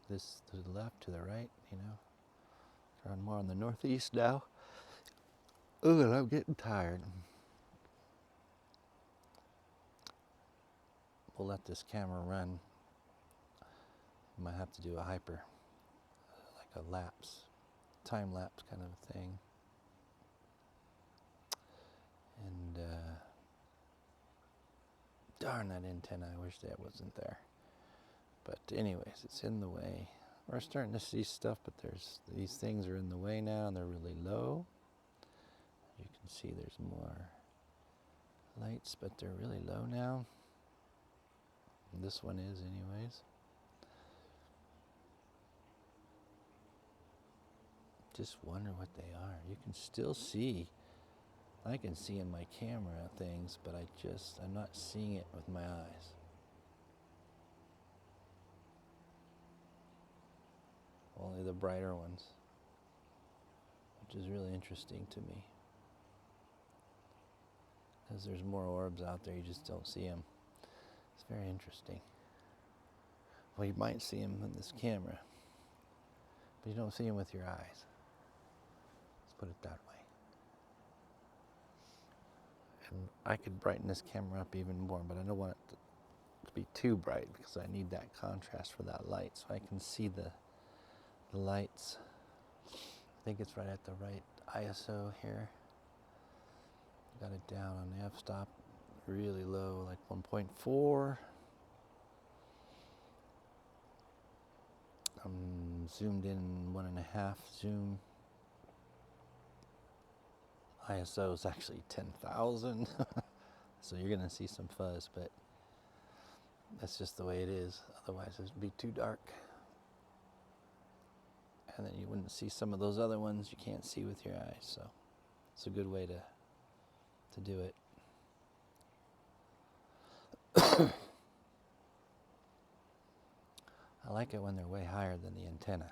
This to the left, to the right, you know. Around more on the northeast now. Ugh, and I'm getting tired. We'll let this camera run. Might have to do a hyper, like a lapse, time lapse kind of a thing. And darn that antenna, I wish that wasn't there. But anyways, it's in the way. We're starting to see stuff, but these things are in the way now, and they're really low. You can see there's more lights, but they're really low now. And this one is anyways. Just wonder what they are. You can still see. I can see in my camera things, but I'm not seeing it with my eyes. Only the brighter ones, which is really interesting to me. Because there's more orbs out there, you just don't see them. It's very interesting. Well, you might see them in this camera, but you don't see them with your eyes. Let's put it that way. And I could brighten this camera up even more, but I don't want it to be too bright because I need that contrast for that light, so I can see the lights. I think it's right at the right ISO here. Got it down on the f-stop, really low, like 1.4. I'm zoomed in 1.5 zoom. ISO is actually 10,000. So you're gonna see some fuzz, but that's just the way it is. Otherwise it'd be too dark. And then you wouldn't see some of those other ones you can't see with your eyes. So it's a good way to do it. I like it when they're way higher than the antenna,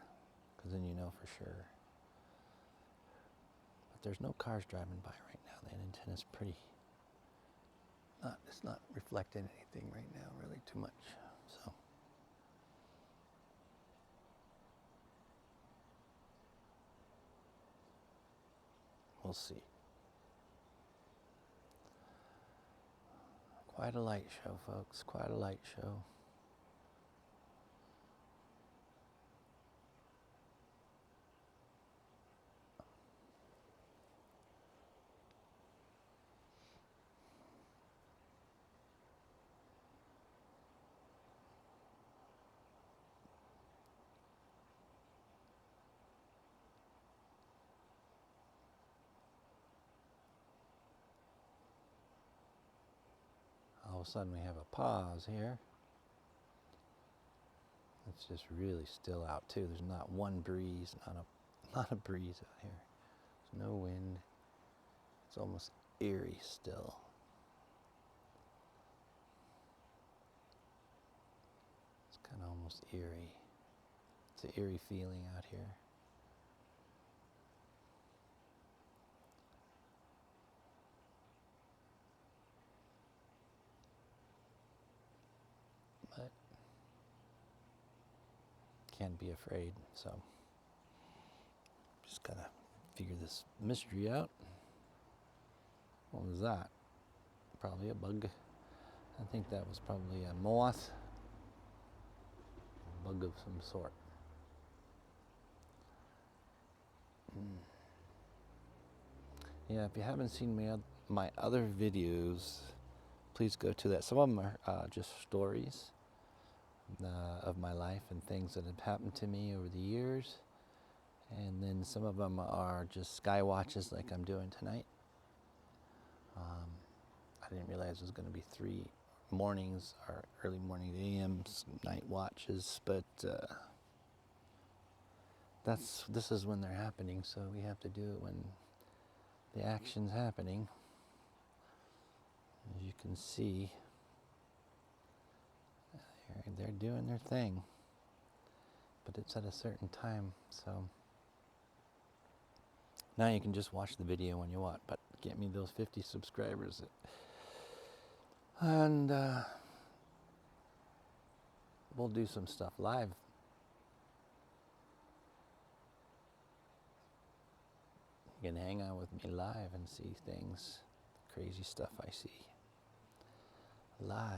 because then you know for sure. But there's no cars driving by right now. The antenna's pretty, it's not reflecting anything right now really too much. So we'll see. Quite a light show, folks. Quite a light show. All of a sudden we have a pause here. It's just really still out too. There's not one breeze, not a breeze out here. There's no wind. It's almost eerie still. It's kind of almost eerie. It's an eerie feeling out here. But can't be afraid, so just gotta figure this mystery out. What was that? Probably a bug. I think that was probably a moth. A bug of some sort. Yeah, if you haven't seen my other videos, please go to that. Some of them are just stories of my life and things that have happened to me over the years. And then some of them are just sky watches like I'm doing tonight. I didn't realize it was going to be 3 mornings or early morning AMs, night watches, but this is when they're happening, so we have to do it when the action's happening. As you can see, they're doing their thing, but it's at a certain time, so now you can just watch the video when you want, but get me those 50 subscribers. And we'll do some stuff live. You can hang out with me live and see things, crazy stuff I see live.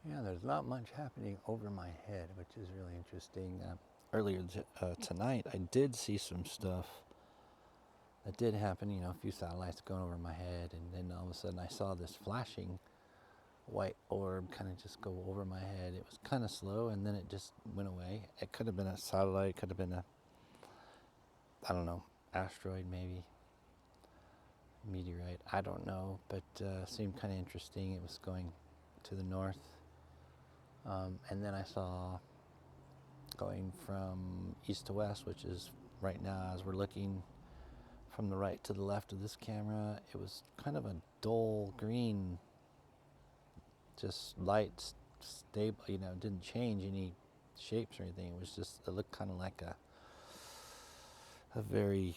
Yeah, there's not much happening over my head, which is really interesting. Earlier tonight, I did see some stuff that did happen, you know, a few satellites going over my head, and then all of a sudden I saw this flashing white orb kind of just go over my head. It was kind of slow, and then it just went away. It could have been a satellite, could have been a, I don't know, asteroid maybe, meteorite, I don't know, but seemed kind of interesting. It was going to the north. And then I saw going from east to west, which is right now as we're looking from the right to the left of this camera, it was kind of a dull green, just light, stable, you know, didn't change any shapes or anything. It was just, it looked kind of like a very,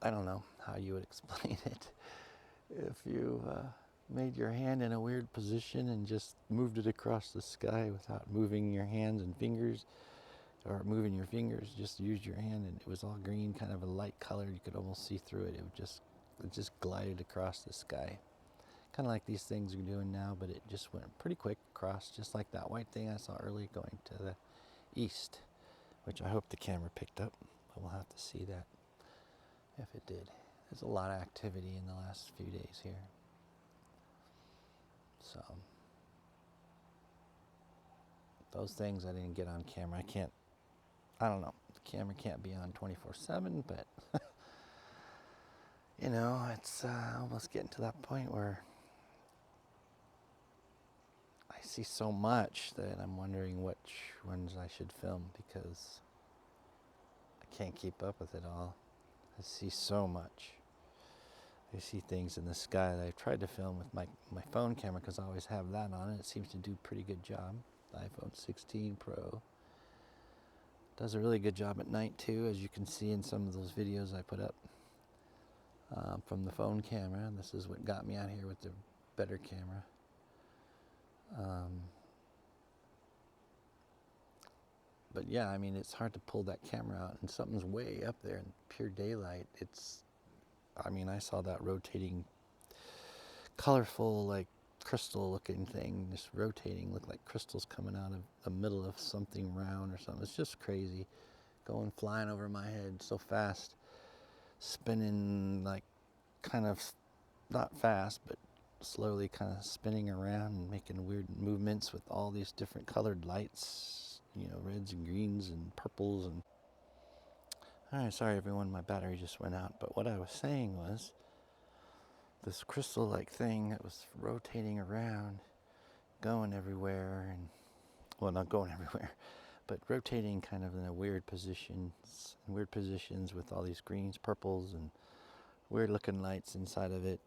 I don't know how you would explain it. If you made your hand in a weird position and just moved it across the sky without moving your hands and fingers, or moving your fingers, just used your hand, and it was all green, kind of a light color. You could almost see through it. It just glided across the sky, kind of like these things we're doing now, but it just went pretty quick across, just like that white thing I saw earlier going to the east, which I hope the camera picked up, but we'll have to see that if it did. There's a lot of activity in the last few days here. So those things I didn't get on camera. I don't know. The camera can't be on 24/7, but you know, it's almost getting to that point where I see so much that I'm wondering which ones I should film, because I can't keep up with it all. I see so much. I see things in the sky that I've tried to film with my phone camera, because I always have that on it. It seems to do a pretty good job. The iPhone 16 Pro does a really good job at night too, as you can see in some of those videos I put up from the phone camera. This is what got me out here with the better camera. But yeah, I mean, it's hard to pull that camera out, and something's way up there in pure daylight. I mean, I saw that rotating, colorful, like crystal looking thing, just rotating, looked like crystals coming out of the middle of something round or something. It's just crazy, flying over my head so fast, spinning, like kind of not fast, but slowly kind of spinning around and making weird movements with all these different colored lights, you know, reds and greens and purples. And all right, sorry everyone, my battery just went out. But what I was saying was, this crystal-like thing that was rotating around, going everywhere, and, well, not going everywhere, but rotating kind of in a weird positions with all these greens, purples, and weird-looking lights inside of it,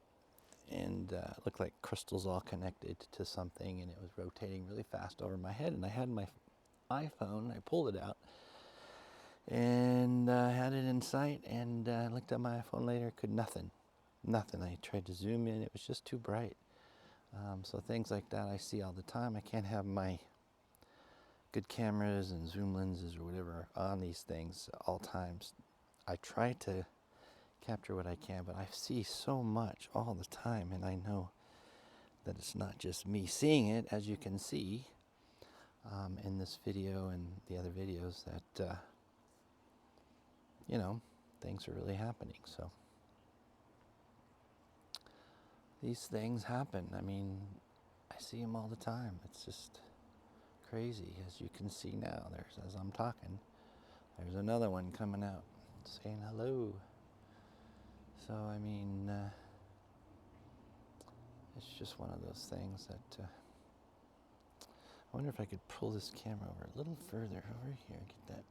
and it looked like crystals all connected to something, and it was rotating really fast over my head. And I had my iPhone, I pulled it out, and had it in sight, and looked at my iPhone later, nothing. I tried to zoom in, it was just too bright. So things like that I see all the time. I can't have my good cameras and zoom lenses or whatever on these things at all times. I try to capture what I can, but I see so much all the time, and I know that it's not just me seeing it, as you can see in this video and the other videos, that you know, things are really happening. So these things happen. I mean, I see them all the time. It's just crazy. As you can see now, as I'm talking, there's another one coming out saying hello. So I mean, it's just one of those things that I wonder if I could pull this camera over a little further over here, get that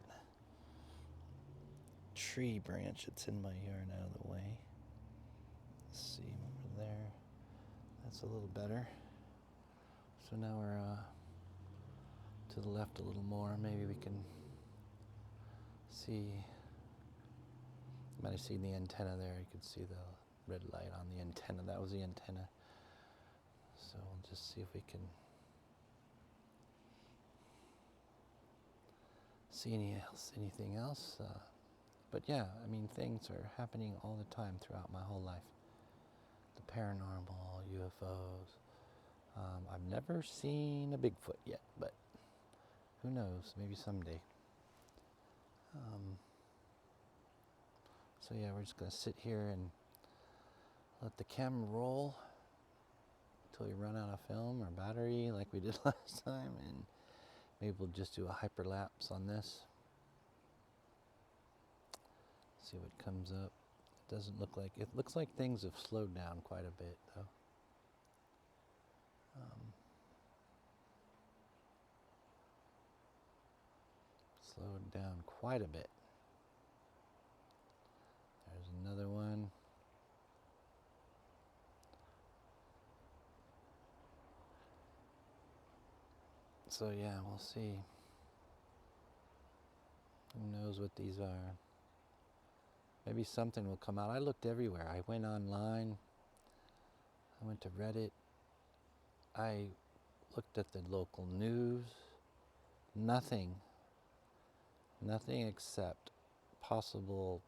tree branch that's in my yard out of the way. Let's see, over there. That's a little better. So now we're to the left a little more. Maybe we can see. You might have seen the antenna there. You could see the red light on the antenna. That was the antenna. So we'll just see if we can see anything else. But yeah, I mean, things are happening all the time throughout my whole life. The paranormal, UFOs. I've never seen a Bigfoot yet, but who knows? Maybe someday. So yeah, we're just going to sit here and let the camera roll until we run out of film or battery like we did last time, and maybe we'll just do a hyperlapse on this. See what comes up. It doesn't look like, it looks like things have slowed down quite a bit though. Slowed down quite a bit. There's another one. So yeah, we'll see. Who knows what these are? Maybe something will come out. I looked everywhere. I went online. I went to Reddit. I looked at the local news. Nothing except possible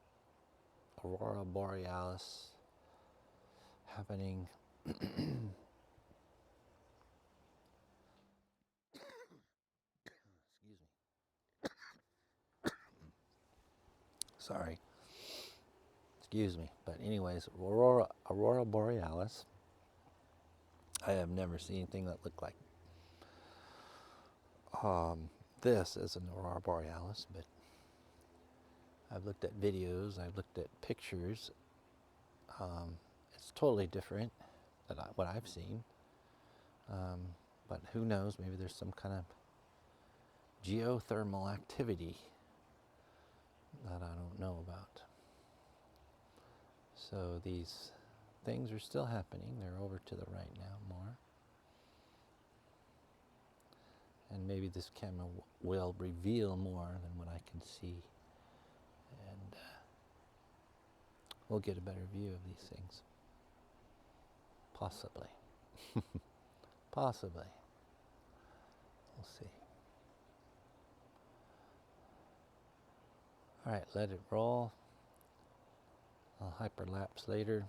aurora borealis happening. Excuse me. Sorry. Excuse me. But anyways, aurora borealis. I have never seen anything that looked like this as an aurora borealis, but I've looked at videos, I've looked at pictures. It's totally different than what I've seen. But who knows, maybe there's some kind of geothermal activity that I don't know about. So these things are still happening. They're over to the right now more. And maybe this camera will reveal more than what I can see. And we'll get a better view of these things. Possibly. Possibly. We'll see. All right, let it roll. I'll hyperlapse later.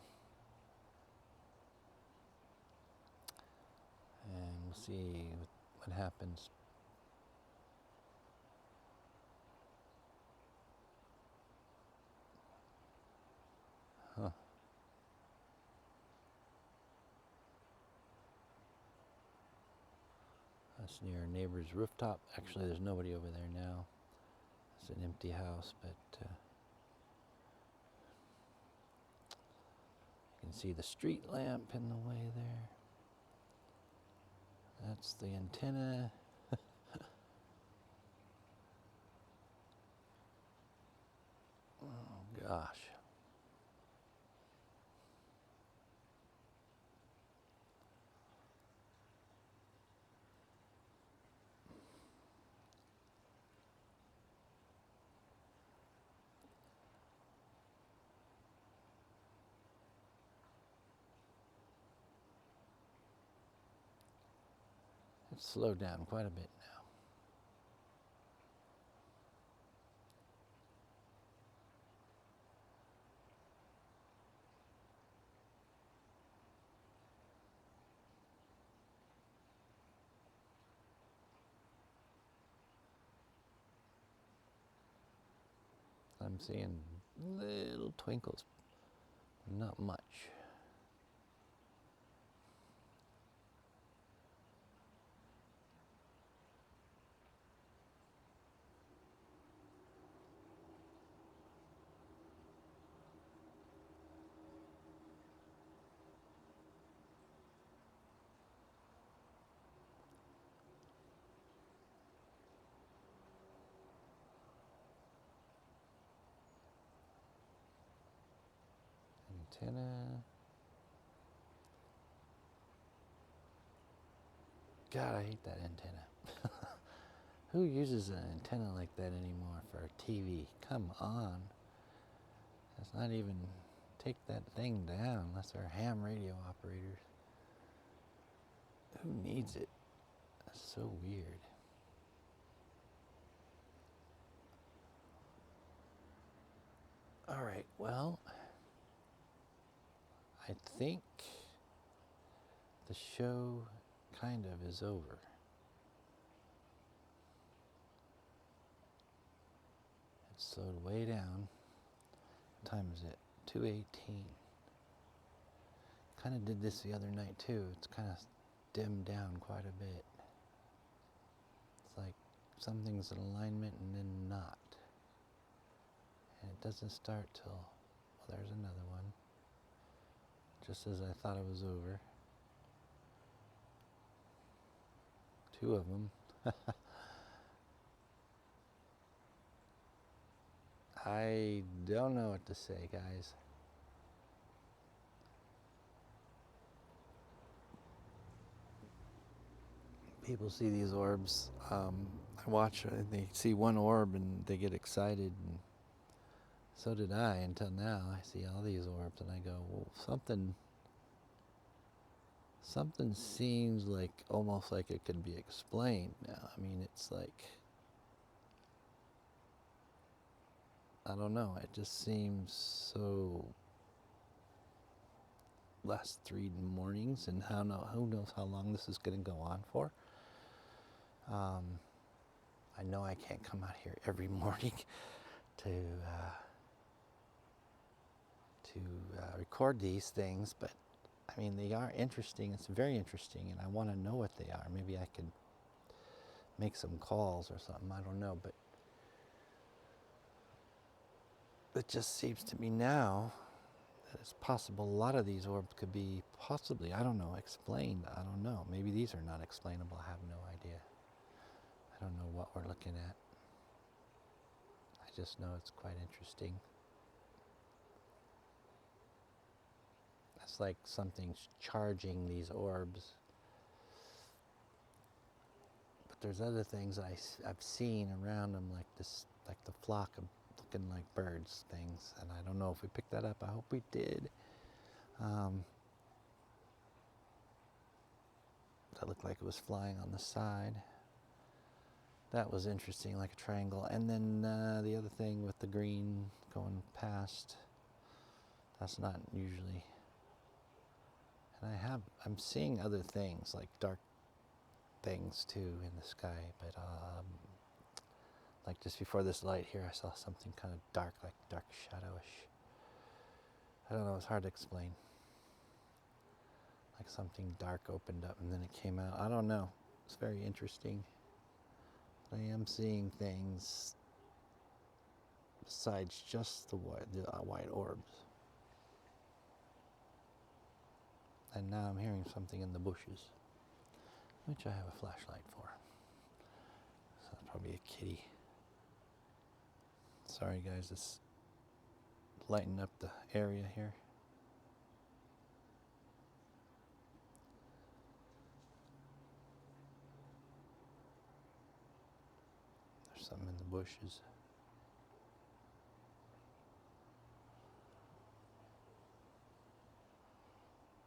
And we'll see what happens. Huh. That's near a neighbor's rooftop. Actually, there's nobody over there now. It's an empty house, but you can see the street lamp in the way there. That's the antenna. Oh gosh. It's slowed down quite a bit now. I'm seeing little twinkles, not much. Antenna. God, I hate that antenna. Who uses an antenna like that anymore for a TV? Come on. It's not even take that thing down unless they're ham radio operators. Who needs it? That's so weird. All right, well, I think the show kind of is over. It's slowed way down. What time is it? 2:18. Kind of did this the other night too. It's kind of dimmed down quite a bit. It's like something's in alignment and then not. And it doesn't start till, well, there's another one. Just as I thought it was over. Two of them. I don't know what to say, guys. People see these orbs. I watch, they see one orb and they get excited, and so did I until now. I see all these orbs and I go, well, something seems like almost like it could be explained now. I mean, it's like, I don't know, it just seems so. Last 3 mornings, and who knows how long this is going to go on for. I know I can't come out here every morning to record these things, but I mean, they are interesting. It's very interesting, and I want to know what they are. Maybe I can make some calls or something. I don't know, but it just seems to me now that it's possible a lot of these orbs could be possibly, I don't know, explained. I don't know. Maybe these are not explainable. I have no idea. I don't know what we're looking at. I just know it's quite interesting. It's like something's charging these orbs. But there's other things I've seen around them, like this, like the flock of looking like birds things. And I don't know if we picked that up. I hope we did. That looked like it was flying on the side. That was interesting, like a triangle. And then the other thing with the green going past, that's not usually. And I'm seeing other things, like dark things too in the sky, but like just before this light here, I saw something kind of dark, like dark shadowish. I don't know, it's hard to explain. Like something dark opened up and then it came out. I don't know. It's very interesting. I am seeing things besides just the white orbs. And now I'm hearing something in the bushes, which I have a flashlight for. So it's probably a kitty. Sorry guys, it's lighting up the area here. There's something in the bushes.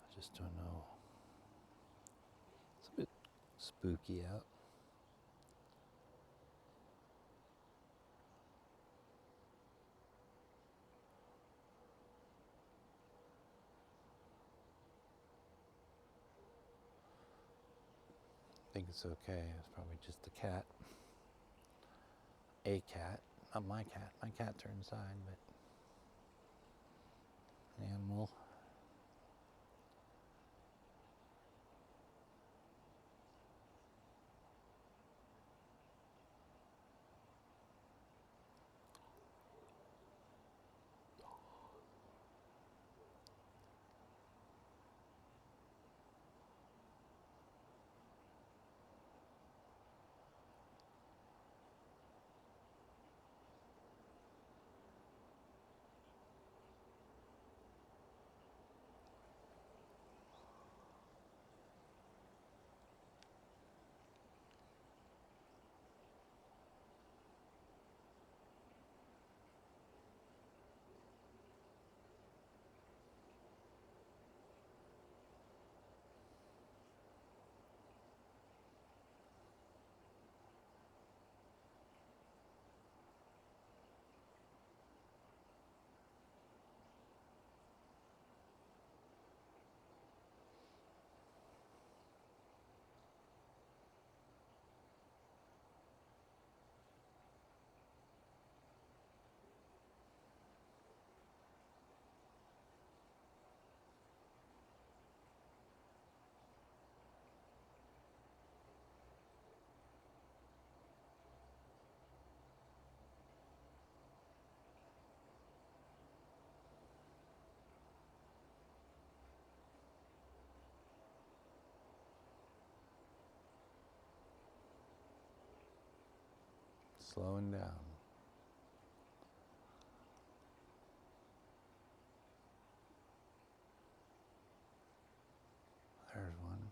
I just don't know. It's a bit spooky out. I think it's okay. It's probably just a cat. A cat. not my cat. My cats are inside, but an animal. Slowing down. There's one.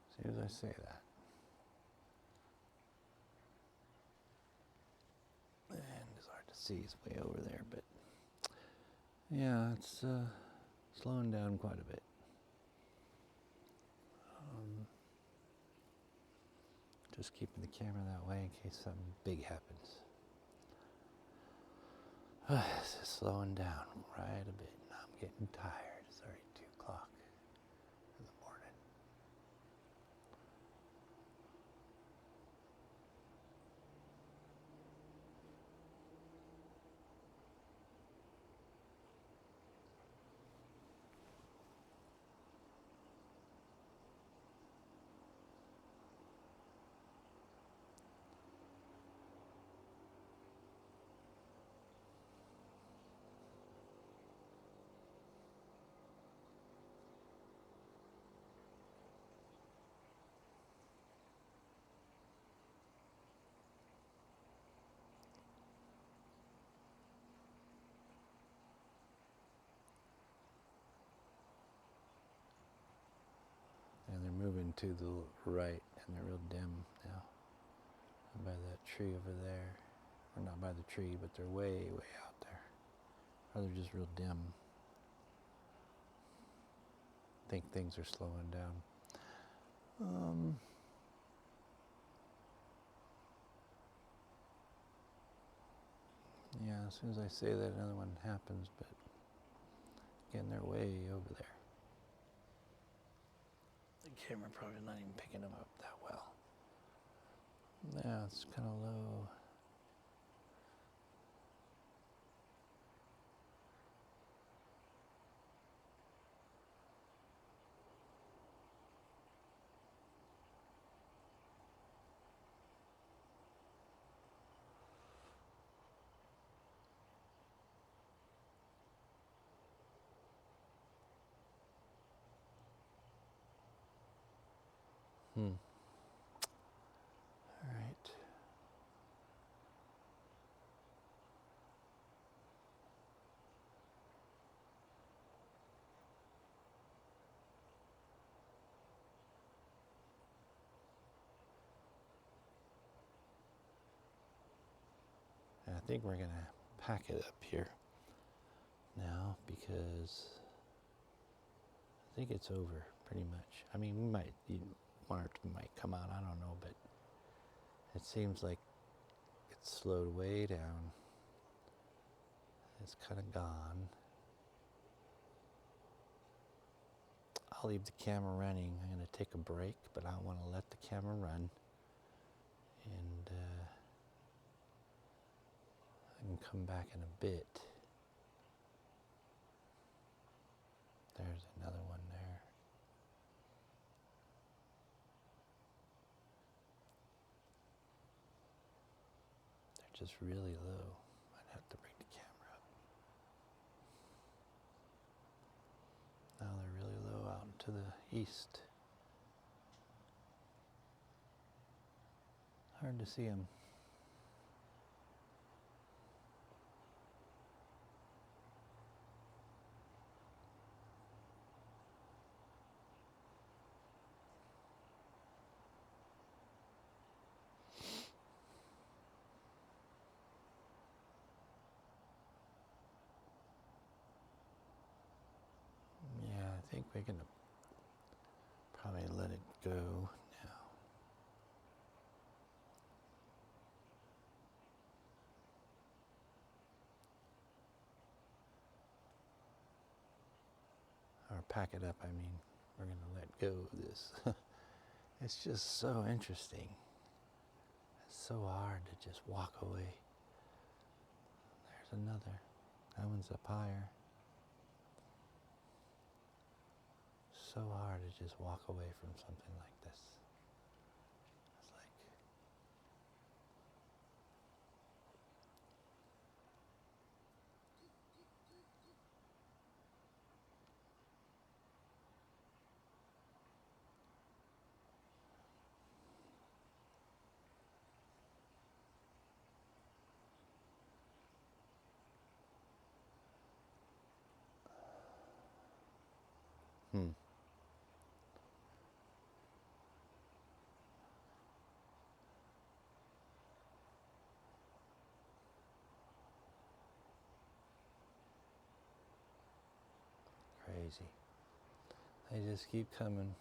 As soon as I say that. And it's hard to see, it's way over there, but yeah, it's slowing down quite a bit. Just keeping the camera that way in case something big happens. This is slowing down right a bit. I'm getting tired. It's already 2 o'clock in the morning. And they're moving to the right, and they're real dim now. By that tree over there. Or not by the tree, but they're way, way out there. Or they're just real dim. I think things are slowing down. Yeah, as soon as I say that, another one happens, but again, they're way over there. The camera probably not even picking them up that well. Yeah, it's kind of low. All right. And I think we're going to pack it up here now because I think it's over pretty much. I mean, one or two might come out, I don't know, but it seems like it's slowed way down. It's kind of gone. I'll leave the camera running. I'm going to take a break, but I want to let the camera run. And come back in a bit. There's another one there. They're just really low. I'd have to bring the camera up. Now they're really low out to the east. Hard to see them. Yeah, I think we're gonna probably let it go now. Or pack it up, I mean. We're gonna let go of this. It's just so interesting. It's so hard to just walk away. There's another. That one's up higher. So hard to just walk away from something like this. It's like, crazy. They just keep coming.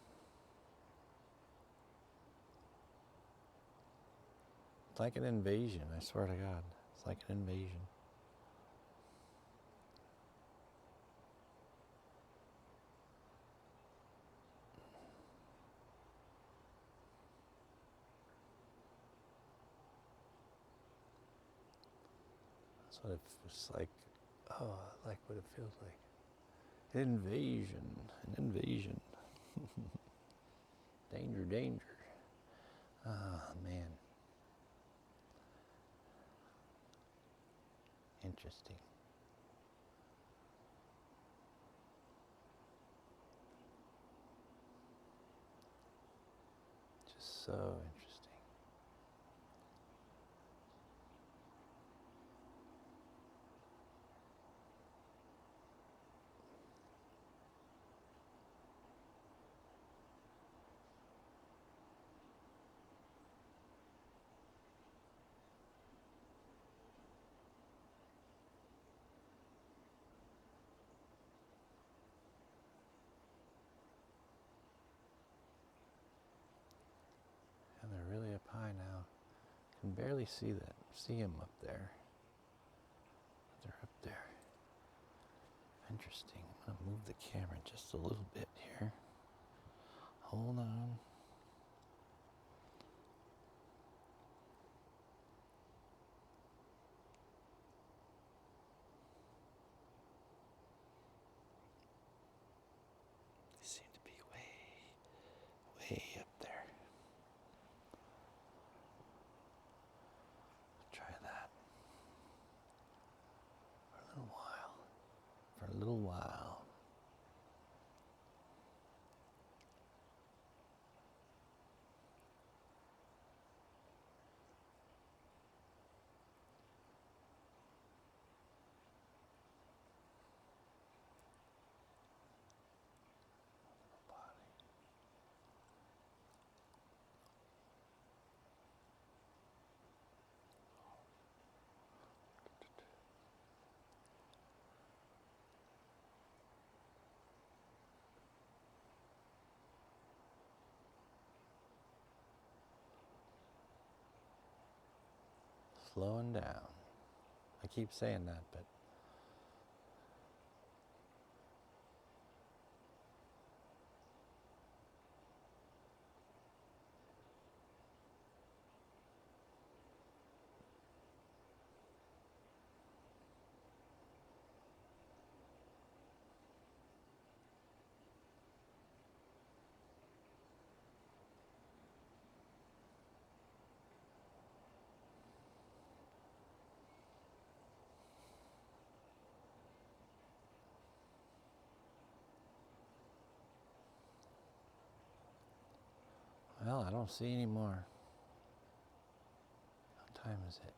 It's like an invasion, I swear to God. It's like an invasion. That's what it's like. Oh, I like what it feels like. Invasion, an invasion. Danger, danger. Ah, man. Interesting. Just so interesting. And they're really up high now. Can barely see them up there. But they're up there. Interesting. I'm gonna move the camera just a little bit here. Hold on. They seem to be way up there. Try that. For a little while. For a little while. Slowing down. I keep saying that, but Well, I don't see any more. What time is it?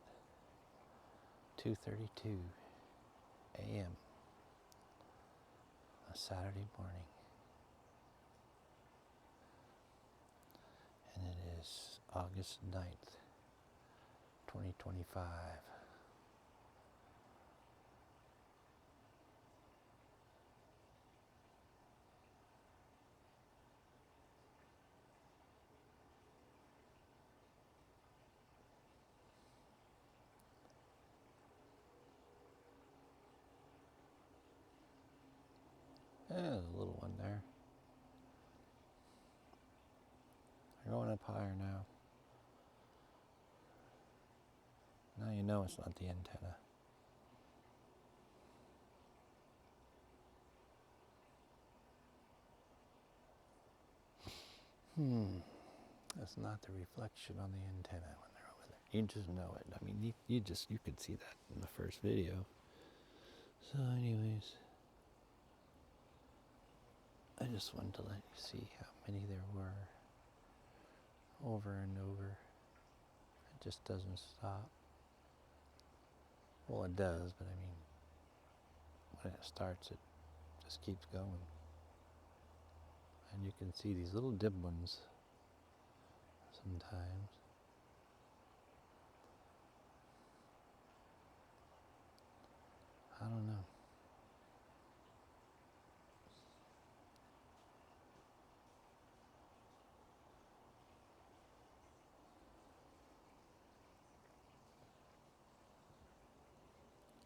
2:32 a.m. a Saturday morning. And it is August 9th, 2025. There's a little one there. They're going up higher now. Now you know it's not the antenna. That's not the reflection on the antenna when they're over there. You just know it. I mean, you could see that in the first video. So anyways, I just wanted to let you see how many there were over and over. It just doesn't stop. Well, it does, but I mean, when it starts, it just keeps going. And you can see these little dim ones sometimes. I don't know.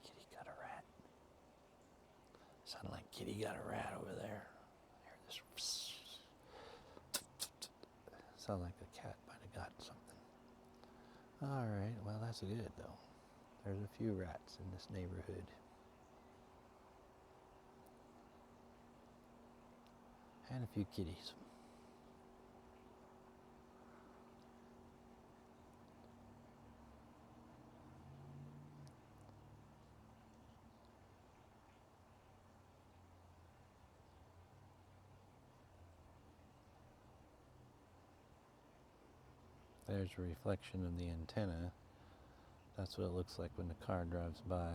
Kitty got a rat. Sounded like Kitty got a rat over there. I heard this. Sounds like the cat might have got something. Alright, well that's good though. There's a few rats in this neighborhood. And a few kitties. There's a reflection of the antenna. That's what it looks like when the car drives by.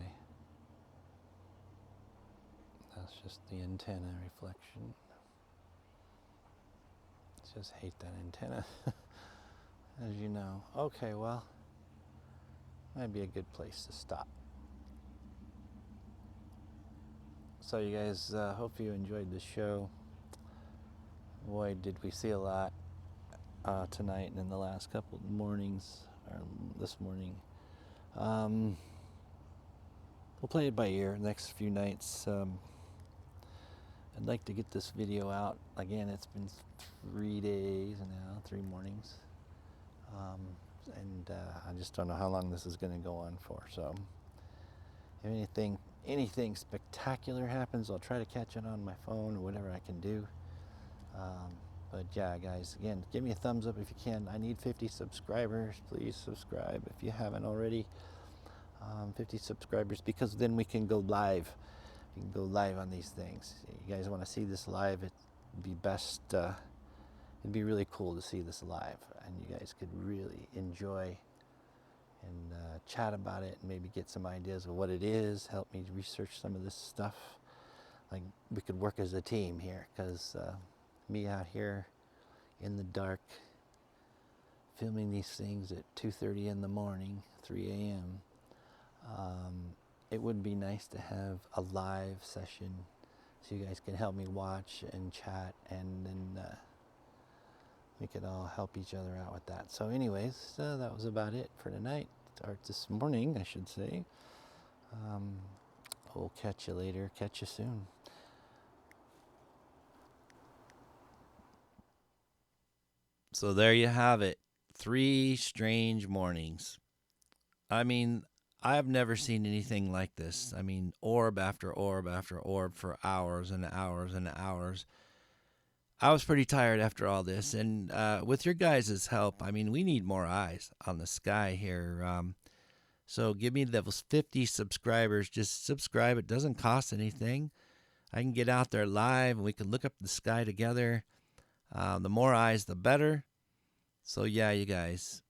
That's just the antenna reflection. Just hate that antenna, as you know. Okay, well, might be a good place to stop. So you guys, hope you enjoyed the show. Boy, did we see a lot tonight and in the last couple of mornings, or this morning. We'll play it by ear next few nights. I'd like to get this video out. Again, it's been 3 days now, 3 mornings. And I just don't know how long this is going to go on for. So if anything spectacular happens, I'll try to catch it on my phone or whatever I can do. But yeah, guys, again, give me a thumbs up if you can. I need 50 subscribers. Please subscribe if you haven't already. 50 subscribers, because then we can go live. We can go live on these things. You guys want to see this live? It'd be best. It'd be really cool to see this live, and you guys could really enjoy and chat about it, and maybe get some ideas of what it is. Help me research some of this stuff. Like, we could work as a team here, because me out here in the dark filming these things at 2:30 in the morning, 3 a.m. It would be nice to have a live session so you guys can help me watch and chat, and then we could all help each other out with that. So anyways, that was about it for tonight, or this morning I should say. We'll catch you later. Catch you soon. So there you have it. 3 strange mornings. I mean, I've never seen anything like this. I mean, orb after orb after orb for hours and hours and hours. I was pretty tired after all this, and with your guys' help, I mean, we need more eyes on the sky here. So give me those 50 subscribers. Just subscribe. It doesn't cost anything. I can get out there live, and we can look up the sky together. The more eyes, the better. So yeah, you guys,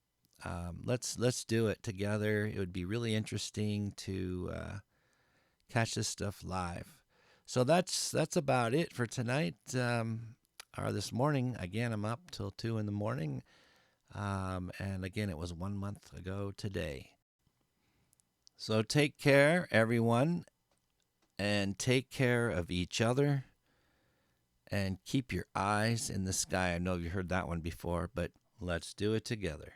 let's do it together. It would be really interesting to catch this stuff live. So that's about it for tonight. Or this morning. Again, I'm up till 2 in the morning. And again, it was 1 month ago today. So take care, everyone, and take care of each other. And keep your eyes in the sky. I know you heard that one before, but let's do it together.